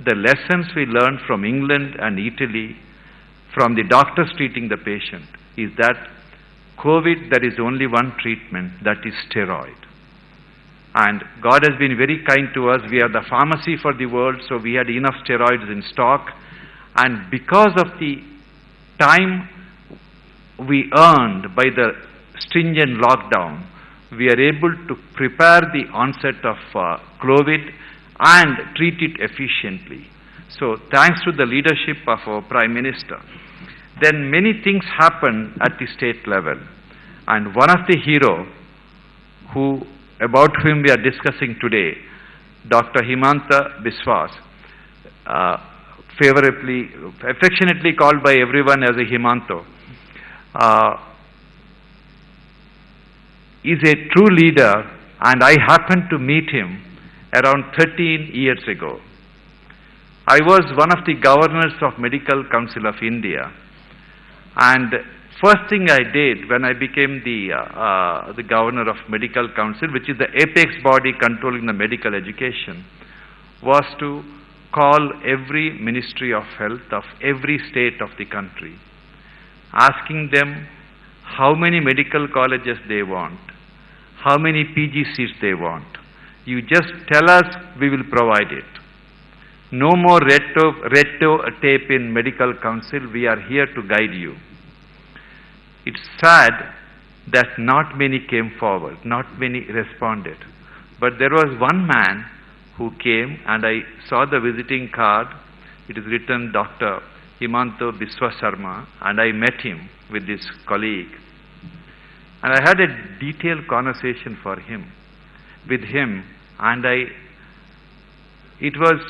the lessons we learned from England and Italy, from the doctors treating the patient, is that COVID, there is only one treatment, that is steroid. And God has been very kind to us. We are the pharmacy for the world, so we had enough steroids in stock. And because of the time we earned by the stringent lockdown, we are able to prepare the onset of COVID and treat it efficiently. So thanks to the leadership of our Prime Minister. Then many things happened at the state level. And one of the heroes about whom we are discussing today, Dr. Himanta Biswas, affectionately called by everyone as a Himanto, is a true leader, and I happened to meet him around 13 years ago. I was one of the governors of Medical Council of India, and first thing I did when I became the governor of Medical Council, which is the apex body controlling the medical education, was to call every Ministry of Health of every state of the country, asking them how many medical colleges they want, how many PG seats they want. You just tell us, we will provide it. No more red tape in Medical Council, we are here to guide you. It's sad that not many came forward, not many responded. But there was one man who came, and I saw the visiting card. It is written Dr. Himanta Biswas Sharma, and I met him with his colleague. And I had a detailed conversation with him, And it was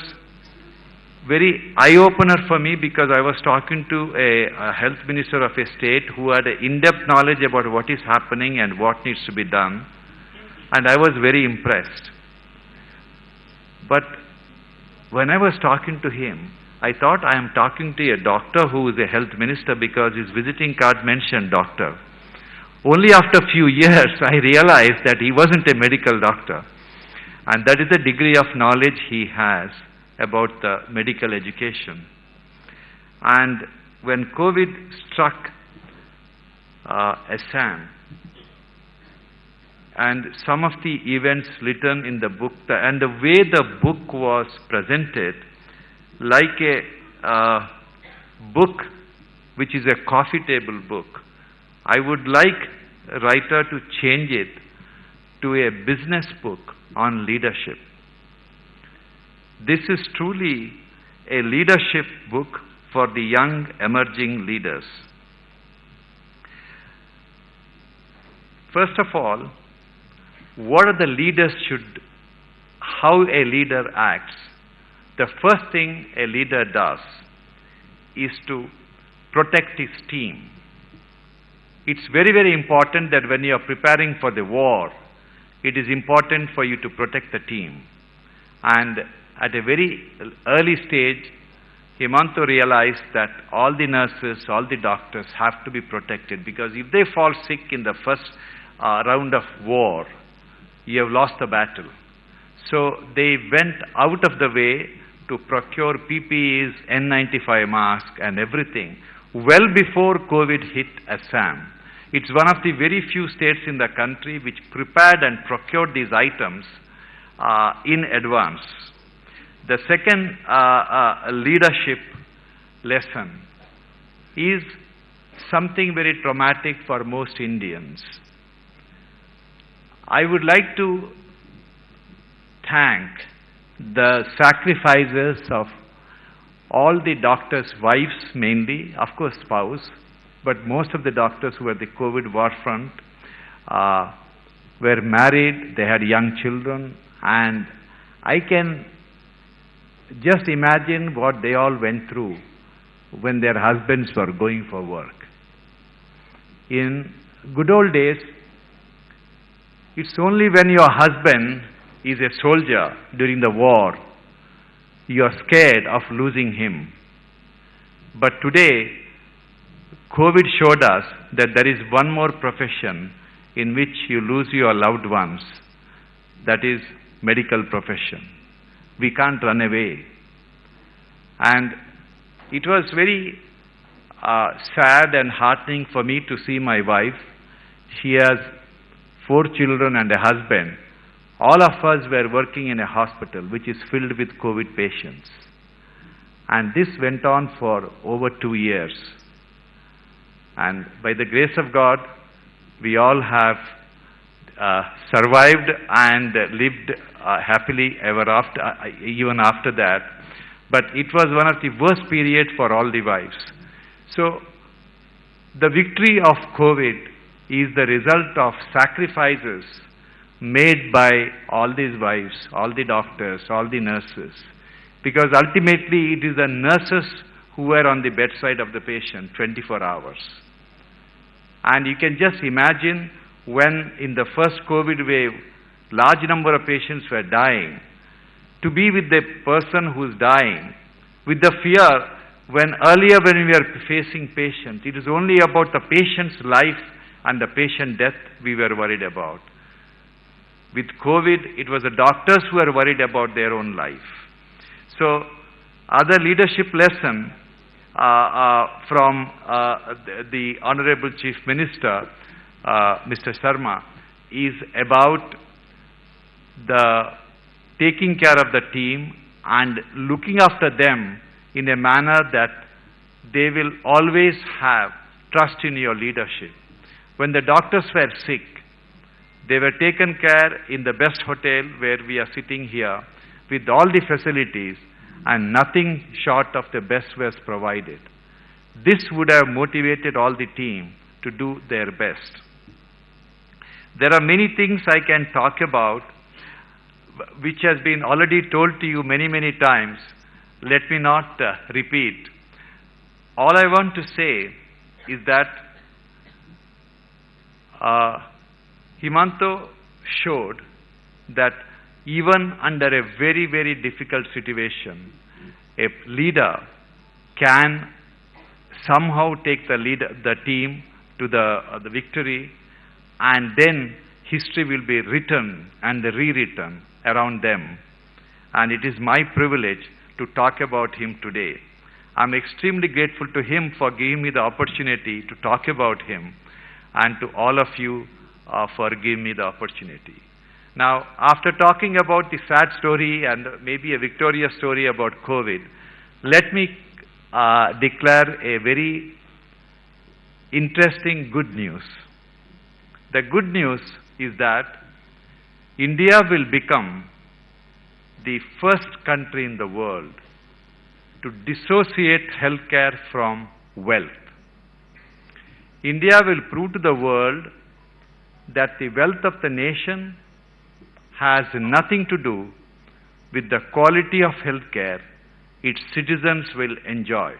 very eye-opener for me because I was talking to a health minister of a state who had in-depth knowledge about what is happening and what needs to be done. And I was very impressed. But when I was talking to him, I thought I am talking to a doctor who is a health minister because his visiting card mentioned doctor. Only after a few years I realized that he wasn't a medical doctor. And that is the degree of knowledge he has about the medical education. And when COVID struck Assam, and some of the events written in the book, and the way the book was presented, like a book which is a coffee table book, I would like a writer to change it to a business book on leadership. This is truly a leadership book for the young emerging leaders. First of all, what are the leaders how a leader acts? The first thing a leader does is to protect his team. It's very, very important that when you are preparing for the war, it is important for you to protect the team. And at a very early stage, Himanta realized that all the nurses, all the doctors have to be protected, because if they fall sick in the first round of war, you have lost the battle. So they went out of the way to procure PPEs, N95 masks and everything well before COVID hit Assam. It's one of the very few states in the country which prepared and procured these items in advance. The second leadership lesson is something very traumatic for most Indians. I would like to thank the sacrifices of all the doctors' wives mainly, of course spouse, but most of the doctors who were the COVID war front were married, they had young children, and I can just imagine what they all went through when their husbands were going for work. In good old days, it's only when your husband is a soldier during the war, you are scared of losing him. But today, COVID showed us that there is one more profession in which you lose your loved ones, that is medical profession. We can't run away. And it was very sad and heartening for me to see my wife. She has 4 children and a husband. All of us were working in a hospital which is filled with COVID patients. And this went on for over 2 years. And by the grace of God, we all have survived and lived happily ever after, even after that. But it was one of the worst periods for all the wives. So the victory of COVID is the result of sacrifices made by all these wives, all the doctors, all the nurses. Because ultimately it is the nurses who were on the bedside of the patient 24 hours. And you can just imagine when in the first COVID wave, large number of patients were dying, to be with the person who is dying, with the fear when earlier when we were facing patients, it is only about the patient's life and the patient death we were worried about. With COVID, it was the doctors who were worried about their own life. So, other leadership lesson from the Honorable Chief Minister, Mr. Sharma, is about the taking care of the team and looking after them in a manner that they will always have trust in your leadership. When the doctors were sick, they were taken care in the best hotel where we are sitting here with all the facilities, and nothing short of the best was provided. This would have motivated all the team to do their best. There are many things I can talk about. which has been already told to you many, many times. Let me not repeat. All I want to say is that Himanta showed that even under a very, very difficult situation, a leader can somehow take the team to the victory, and then history will be written and rewritten around them. And it is my privilege to talk about him today. I'm extremely grateful to him for giving me the opportunity to talk about him, and to all of you for giving me the opportunity. Now, after talking about the sad story and maybe a victorious story about COVID, let me declare a very interesting good news. The good news is that India will become the first country in the world to dissociate healthcare from wealth. India will prove to the world that the wealth of the nation has nothing to do with the quality of healthcare its citizens will enjoy.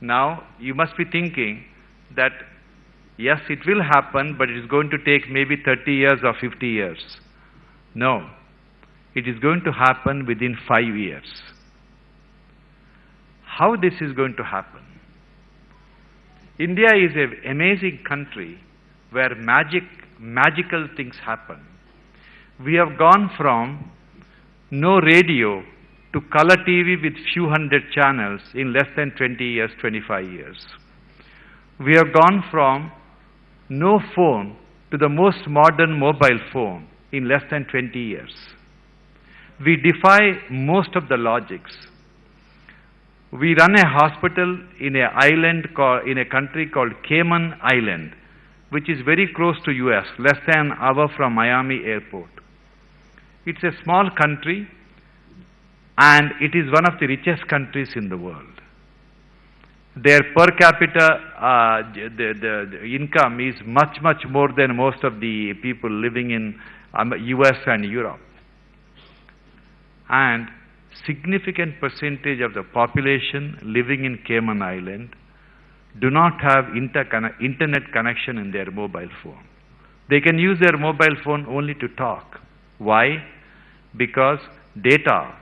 Now, you must be thinking that, yes, it will happen, but it is going to take maybe 30 years or 50 years. No, it is going to happen within 5 years. How this is going to happen? India is an amazing country where magical things happen. We have gone from no radio to color TV with few hundred channels in less than 20 years, 25 years. We have gone from no phone to the most modern mobile phone in less than 20 years. We defy most of the logics. We run a hospital in in a country called Cayman Island, which is very close to US, less than an hour from Miami airport. It's a small country, and it is one of the richest countries in the world. Their per capita the income is much, much more than most of the people living in US and Europe. And significant percentage of the population living in Cayman Island do not have internet connection in their mobile phone. They can use their mobile phone only to talk. Why? Because data,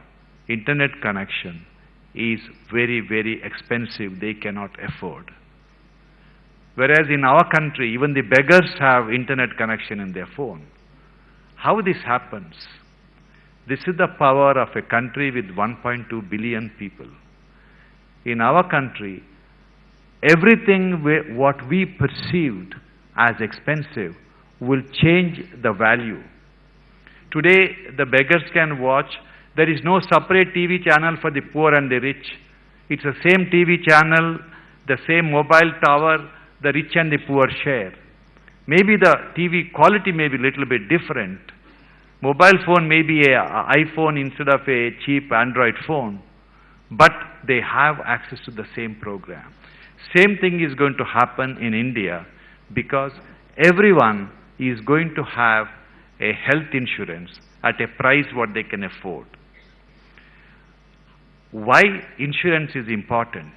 internet connection is very, very expensive. They cannot afford. Whereas in our country, even the beggars have internet connection in their phone. How this happens? This is the power of a country with 1.2 billion people. In our country, everything what we perceived as expensive will change the value. Today, the beggars can watch. There is no separate TV channel for the poor and the rich. It's the same TV channel, the same mobile tower, the rich and the poor share. Maybe the TV quality may be a little bit different. Mobile phone may be an iPhone instead of a cheap Android phone, but they have access to the same program. Same thing is going to happen in India, because everyone is going to have a health insurance at a price what they can afford. Why insurance is important?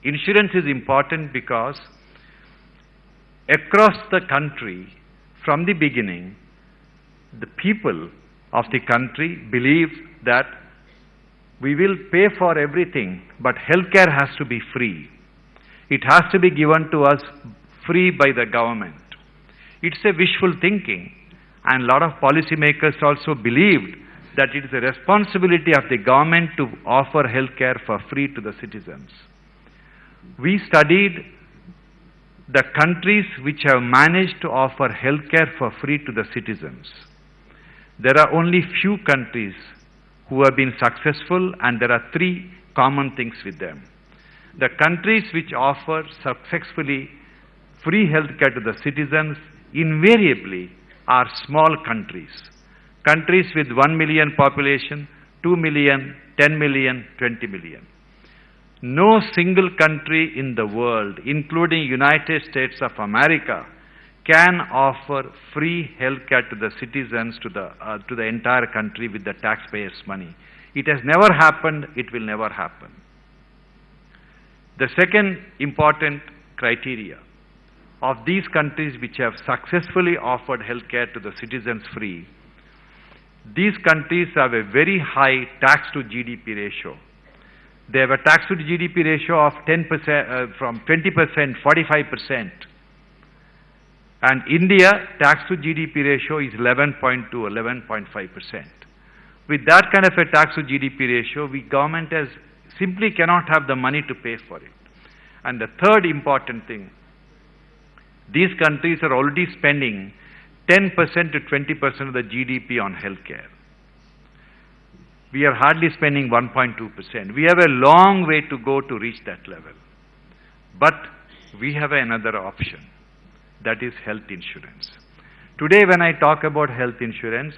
Insurance is important because across the country, from the beginning, the people of the country believe that we will pay for everything, but healthcare has to be free. It has to be given to us free by the government. It's a wishful thinking, and a lot of policymakers also believed that it is a responsibility of the government to offer healthcare for free to the citizens. We studied the countries which have managed to offer healthcare for free to the citizens. There are only few countries who have been successful, and there are three common things with them. The countries which offer successfully free healthcare to the citizens invariably are small countries. Countries with 1 million population, 2 million, 10 million, 20 million. No single country in the world, including United States of America, can offer free healthcare to the citizens, to the entire country with the taxpayers' money. It has never happened, it will never happen. The second important criteria of these countries which have successfully offered healthcare to the citizens free, these countries have a very high tax to GDP ratio. They have a tax to GDP ratio of 10%, from 20%, 45%. And India, tax to GDP ratio is 11.2, 11.5%. With that kind of a tax to GDP ratio, government simply cannot have the money to pay for it. And the third important thing, these countries are already spending 10% to 20% of the GDP on healthcare. We are hardly spending 1.2%. We have a long way to go to reach that level. But we have another option, that is health insurance. Today when I talk about health insurance,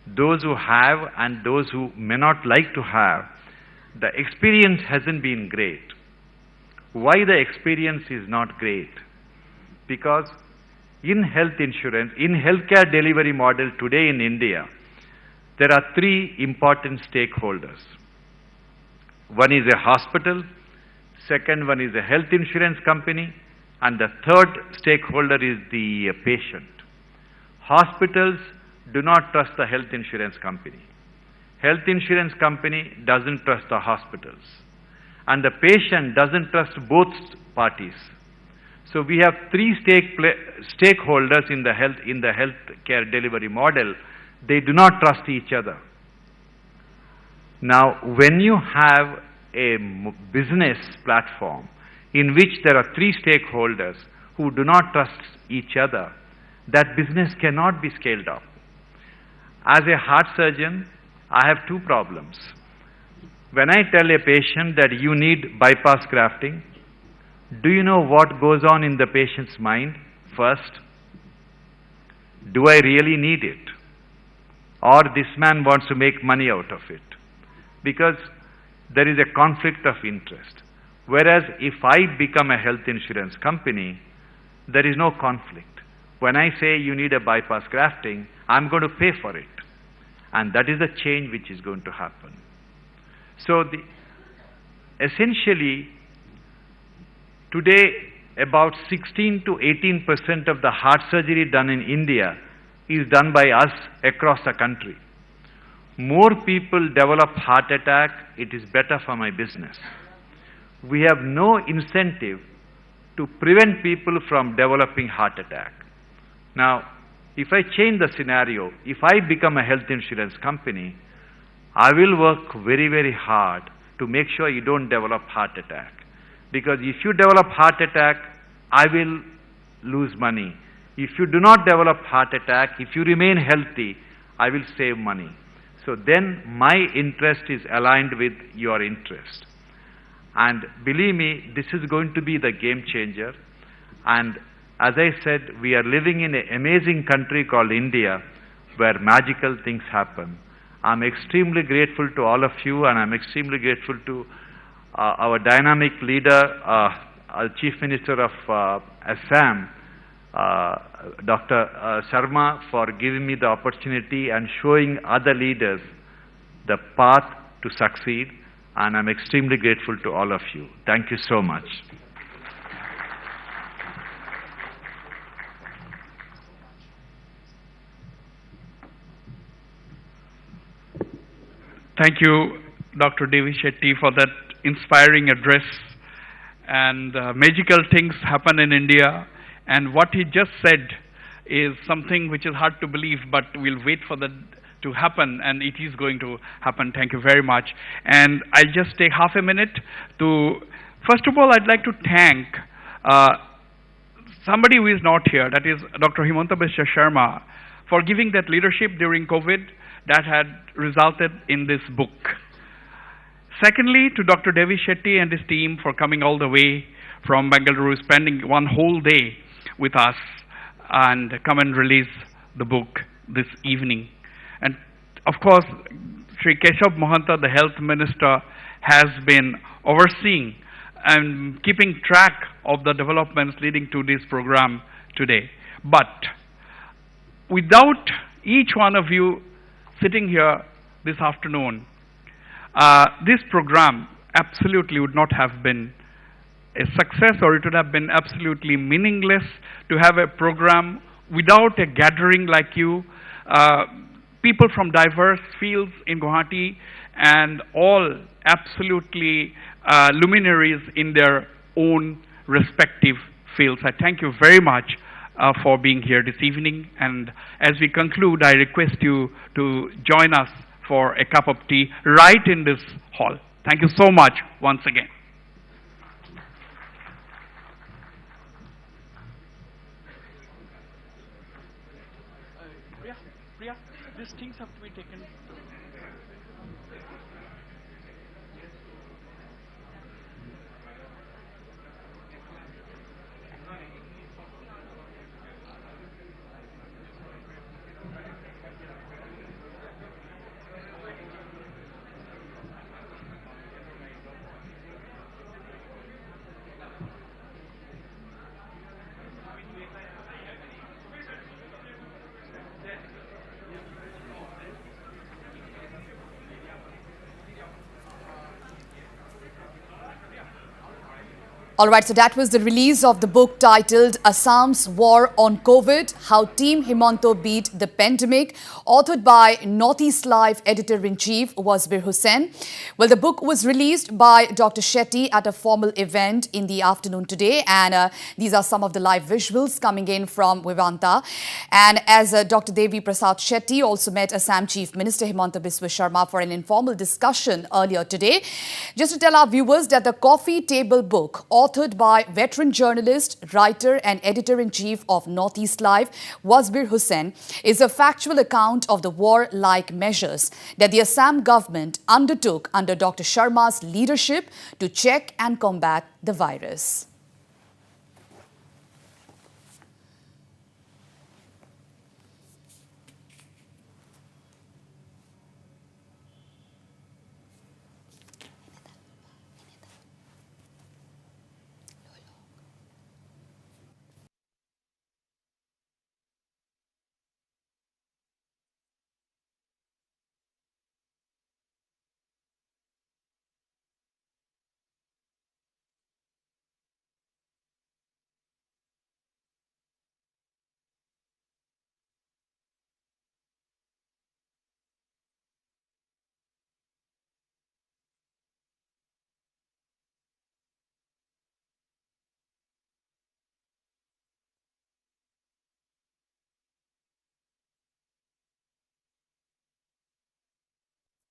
those who have and those who may not like to have, the experience hasn't been great. Why the experience is not great? Because in health insurance, in healthcare delivery model today in India, there are three important stakeholders. One is a hospital, second one is a health insurance company, and the third stakeholder is the patient. Hospitals do not trust the health insurance company. Health insurance company doesn't trust the hospitals. And the patient doesn't trust both parties. So we have three stakeholders in the healthcare delivery model. They do not trust each other. Now, when you have a business platform in which there are three stakeholders who do not trust each other, that business cannot be scaled up. As a heart surgeon, I have two problems. When I tell a patient that you need bypass grafting, do you know what goes on in the patient's mind first? Do I really need it? Or this man wants to make money out of it? Because there is a conflict of interest. Whereas if I become a health insurance company, there is no conflict. When I say you need a bypass grafting, I'm going to pay for it. And that is the change which is going to happen. So essentially, today about 16 to 18% of the heart surgery done in India is done by us across the country. More people develop heart attack, it is better for my business. We have no incentive to prevent people from developing heart attack. Now, if I change the scenario, if I become a health insurance company, I will work very, very hard to make sure you don't develop heart attack. Because if you develop heart attack, I will lose money. If you do not develop heart attack, if you remain healthy, I will save money. So then my interest is aligned with your interest. And believe me, this is going to be the game changer. And as I said, we are living in an amazing country called India where magical things happen. I'm extremely grateful to all of you, and I'm extremely grateful to our dynamic leader, Chief Minister of Assam, Dr. Sharma, for giving me the opportunity and showing other leaders the path to succeed. And I'm extremely grateful to all of you. Thank you so much. Thank you, Dr. Devi Shetty, for that inspiring address. And magical things happen in India. And what he just said is something which is hard to believe, but we'll wait for that to happen, and it is going to happen. Thank you very much. And I'll just take half a minute to, first of all, I'd like to thank somebody who is not here, that is Dr. Himanta Sharma, for giving that leadership during COVID that had resulted in this book. Secondly, to Dr. Devi Shetty and his team for coming all the way from Bengaluru, spending one whole day with us, and come and release the book this evening. And of course, Sri Keshav Mohanta, the health minister, has been overseeing and keeping track of the developments leading to this program today. But without each one of you sitting here this afternoon, this program absolutely would not have been a success, or it would have been absolutely meaningless to have a program without a gathering like you, people from diverse fields in Guwahati, and all absolutely luminaries in their own respective fields. I thank you very much for being here this evening, and as we conclude, I request you to join us for a cup of tea right in this hall. Thank you so much once again. Priya, these things have to be taken. All right, so that was the release of the book titled Assam's War on COVID, How Team Himanta Beat the Pandemic, authored by Northeast Live Editor-in-Chief Wasbir Hussain. Well, the book was released by Dr. Shetty at a formal event in the afternoon today, and these are some of the live visuals coming in from Himanta. And as Dr. Devi Shetty also met Assam Chief Minister Himanta Biswa Sharma for an informal discussion earlier today. Just to tell our viewers that the coffee table book, authored by veteran journalist, writer and editor-in-chief of Northeast Live, Wasbir Hussain, is a factual account of the war-like measures that the Assam government undertook under Dr. Sharma's leadership to check and combat the virus.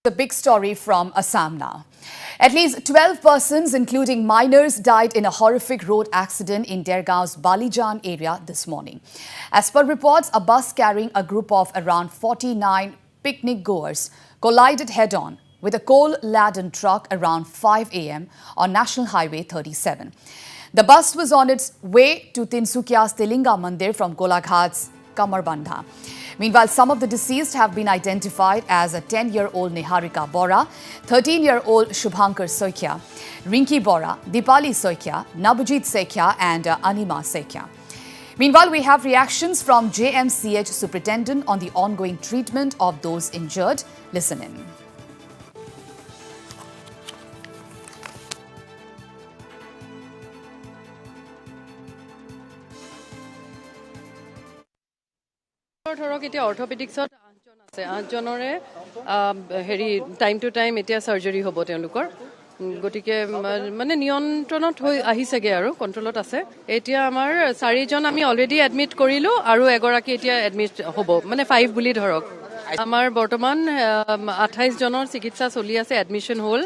The big story from Assam now. At least 12 persons, including minors, died in a horrific road accident in Dergaon's Balijan area this morning. As per reports, a bus carrying a group of around 49 picnic goers collided head-on with a coal-laden truck around 5 a.m. on National Highway 37. The bus was on its way to Tinsukia's Tilinga Mandir from Golaghat's Kamarbandha. Meanwhile, some of the deceased have been identified as a 10-year-old Niharika Bora, 13-year-old Shubhankar Soikia, Rinki Bora, Dipali Soikia, Nabujit Sekhya and Anima Sekhya. Meanwhile, we have reactions from JMCH Superintendent on the ongoing treatment of those injured. Listen in. ধৰক এতিয়া অৰ্থপেডিক্সত 8জন আছে 8জনৰে হেৰি time to time এতিয়া সাৰ্জাৰী হ'ব তেওঁলোকৰ গটিকে মানে নিয়ন্ত্ৰণত হৈ আহিছেগে আৰু কন্ট্ৰলত আছে এতিয়া আমাৰ 4জন আমি অলৰেডি এডমিট কৰিলো আৰু এগৰাকী এতিয়া এডমিট হ'ব মানে 5 বুলি ধৰক আমাৰ বৰ্তমান 28 জনৰ চিকিৎসা চলি আছে এডমিশন হ'ল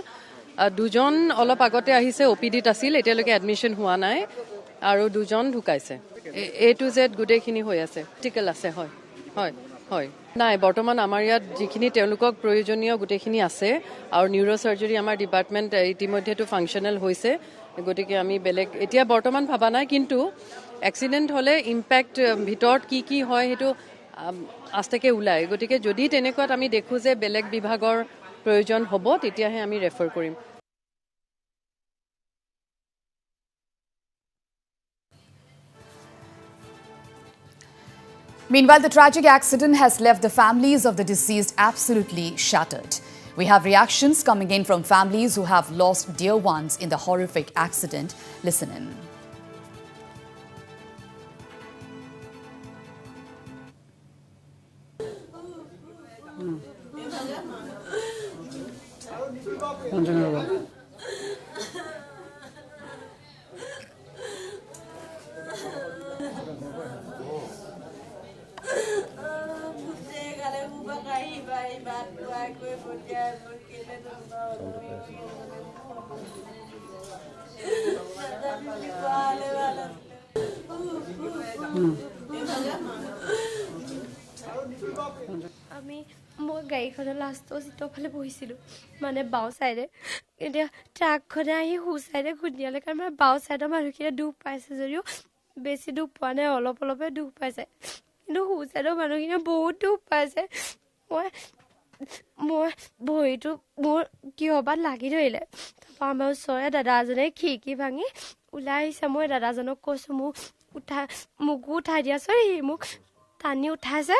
দুজন অলপ আগতে আহিছে ওপিডিত আছিল এতিয়ালৈকে এডমিশন হোৱা নাই আৰু দুজন ঢুকাইছে এ টু জেড গুটেখিনি হৈ আছে ক্ৰিটিকেল আছে হয় হয় হয় নাই বৰ্তমান আমাৰ ইয়াত যিখিনি তেওঁলোকক প্ৰয়োজনীয় গুটেখিনি আছে আৰু নিউৰো সাৰ্জাৰী আমাৰ ডিপাৰ্টমেন্ট ইতিমধ্যেটো ফাংচনেল হৈছে গটিকে আমি বেলেগ এতিয়া বৰ্তমান ভাবা নাই কিন্তু এক্সিডেন্ট হলে ইম্প্যাক্ট ভিতৰত কি হয় হেতু আস্তেকে উলাই গটিকে যদি তেনেকুৱাত আমি দেখো যে বেলেগ বিভাগৰ প্ৰয়োজন হ'ব তেতিয়াহে আমি refer Karim Meanwhile, the tragic accident has left the families of the deceased absolutely shattered. We have reactions coming in from families who have lost dear ones in the horrific accident. Listen in. আমি মই গাড়ীখনৰ লাষ্টৰ চিটৰ ফালে বহিছিলোঁ মানে বাওঁ চাইডে এতিয়া ট্ৰাকখনে আহি সু চাইডে খুন্দিয়ালে কাৰণ মানে বাওঁ চাইডৰ মানুহখিনিয়ে দুখ পাইছে যদিও বেছি দুখ পোৱা নাই অলপ অলপে দুখ পাইছে কিন্তু সু চাইডৰ মানুহখিনিয়ে বহুত দুখ পাইছে মই ভৰিটো মোৰ কিহবাত লাগি ধৰিলে তাৰপৰা আমাৰ ওচৰৰে দাদা এজনে খিৰিকী ভাঙি ওলাই আহিছে মই দাদাজনক কৈছোঁ মোকো উঠাই দিয়াচোন সি মোক টানি উঠাইছে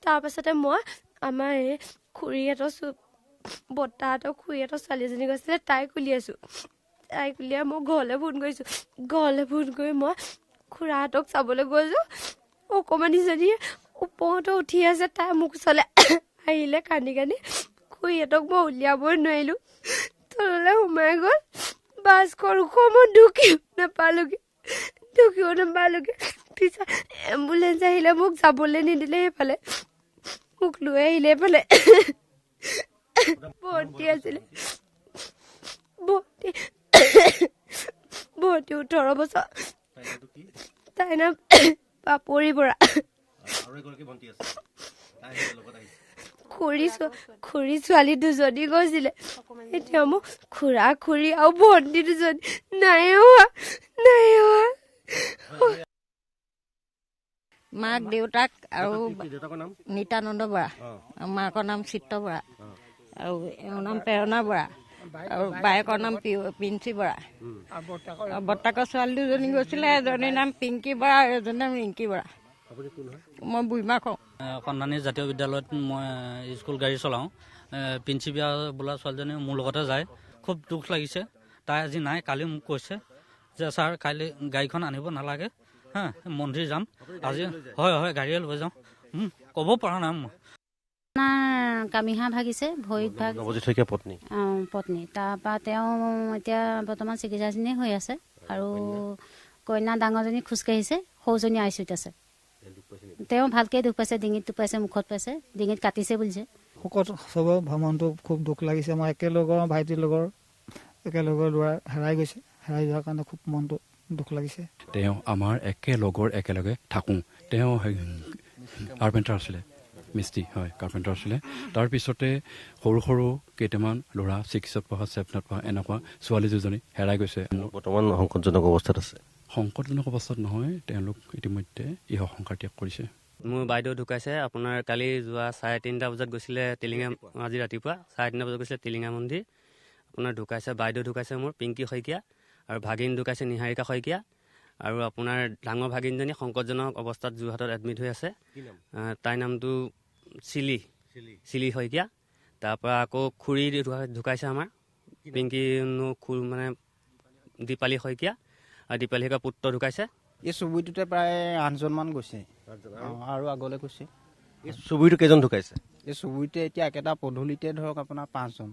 তাৰপাছতে মই আমাৰ এই খুৰীহঁতৰ বৰ্তাহঁতৰ খুৰীহঁতৰ ছোৱালীজনী গৈছিলে তাইক উলিয়াইছোঁ তাইক উলিয়াই মই ঘৰলৈ ফোন কৰিছোঁ ঘৰলৈ ফোন কৰি মই খুৰাহঁতক চাবলৈ গৈছোঁ অকণমানিজনী ওপৰতে উঠি আছে তাই মোক ওচৰলৈ আহিলে কান্দি কান্দি খুৰীহঁতক মই উলিয়াবই নোৱাৰিলোঁ তললৈ সোমাই গ'ল বাছখন মই ঢুকিও নাপালোগৈ পিছত এম্বুলেঞ্চ আহিলে মোক যাবলৈ নিদিলে সেইফালে মোক লৈ আহিলে এইফালে ভৰ্তি আছিলে ভৰ্তি 18 বছৰ তাইৰ নাম পাপৰি বৰা খুৰী ছোৱালী দুজনী গৈছিলে এতিয়া মোক খুৰী আৰু ভণ্টি দুজনী নাই হোৱা মাক দেউতাক আৰু নিতানন্দ বৰা মাকৰ নাম চিত্ৰ বৰা আৰু এওঁৰ নাম প্ৰেৰণা বৰা আৰু বায়েকৰ নাম পিঞ্চি বৰা বৰ্তাকৰ ছোৱালী দুজনী গৈছিলে এজনীৰ নাম পিংকি বৰা আৰু এজনীৰ নাম ৰিংকি বৰা মই বুঢ়ীমা কওঁ কন্যানী জাতীয় বিদ্যালয়ত মই স্কুল গাড়ী চলাওঁ পিঞ্চি বিয়া বোলা ছোৱালীজনী মোৰ লগতে যায় খুব দুখ লাগিছে তাই আজি নাই কালি মোক কৈছে যে ছাৰ কাইলৈ গাড়ীখন আনিব নালাগে হা মন্দিৰ যাম আজি হয় গাড়ীয়ে লৈ যাওঁ ক'ব পৰা নাই মই কামিহা ভাগিছে ভৰিত ভাগ পত্নী তাৰপৰা তেওঁ এতিয়া বৰ্তমান চিকিৎসাধীনে হৈ আছে আৰু কন্যা ডাঙৰজনী খোজকাঢ়িছে সৰুজনী আইচিউত আছে তেওঁ ভালকৈ দুখ পাইছে ডিঙিত দুখ পাইছে মুখত পাইছে ডিঙিত কাটিছে বুলিছে শোকত চবৰ ভ্ৰমণটো খুব দুখ লাগিছে মই একেলগৰ ভাইটিৰ একেলগৰ ল'ৰা হেৰাই গৈছে হেৰাই যোৱাৰ কাৰণে খুব মনটো দুখ লাগিছে তেওঁ আমাৰ একেলগে থাকোঁ তেওঁ কাৰ্পেণ্টাৰ আছিলে মিস্ত্ৰী হয় কাৰ্পেণ্টাৰ আছিলে তাৰপিছতে সৰু কেইটামান ল'ৰা 6ত পঢ়া 7ত পঢ়া এনেকুৱা ছোৱালী দুজনী হেৰাই গৈছে বৰ্তমান সংকটজনক অৱস্থাত আছে সংকটজনক অৱস্থাত নহয় তেওঁলোক ইতিমধ্যে ইহ সংসাৰ ত্যাগ কৰিছে মোৰ বাইদেউ ঢুকাইছে আপোনাৰ কালি যোৱা 3:30 বজাত গৈছিলে টিলিঙা আজি ৰাতিপুৱা 3:30 বজাত গৈছিলে টিলিঙা মন্দিৰ আপোনাৰ ঢুকাইছে বাইদেউ ঢুকাইছে মোৰ পিংকি শইকীয়া আৰু ভাগিন ঢুকাইছে নিহাৰিকা শইকীয়া আৰু আপোনাৰ ডাঙৰ ভাগিনজনী সংকটজনক অৱস্থাত যোৰহাটত এডমিট হৈ আছে তাইৰ নামটো চিলি শইকীয়া তাৰপৰা আকৌ খুৰী ঢুকাইছে আমাৰ পিংকি মানে দীপালী শইকীয়া আৰু দীপালী শইকীয়া পুত্ৰ ঢুকাইছে এই চুবুৰীটোতে প্ৰায় 8জনমান গৈছে আৰু আগলৈ গৈছে এই চুবুৰীটো কেইজন ঢুকাইছে এই চুবুৰীতে এতিয়া একেটা পদূলিতে ধৰক আপোনাৰ 5জন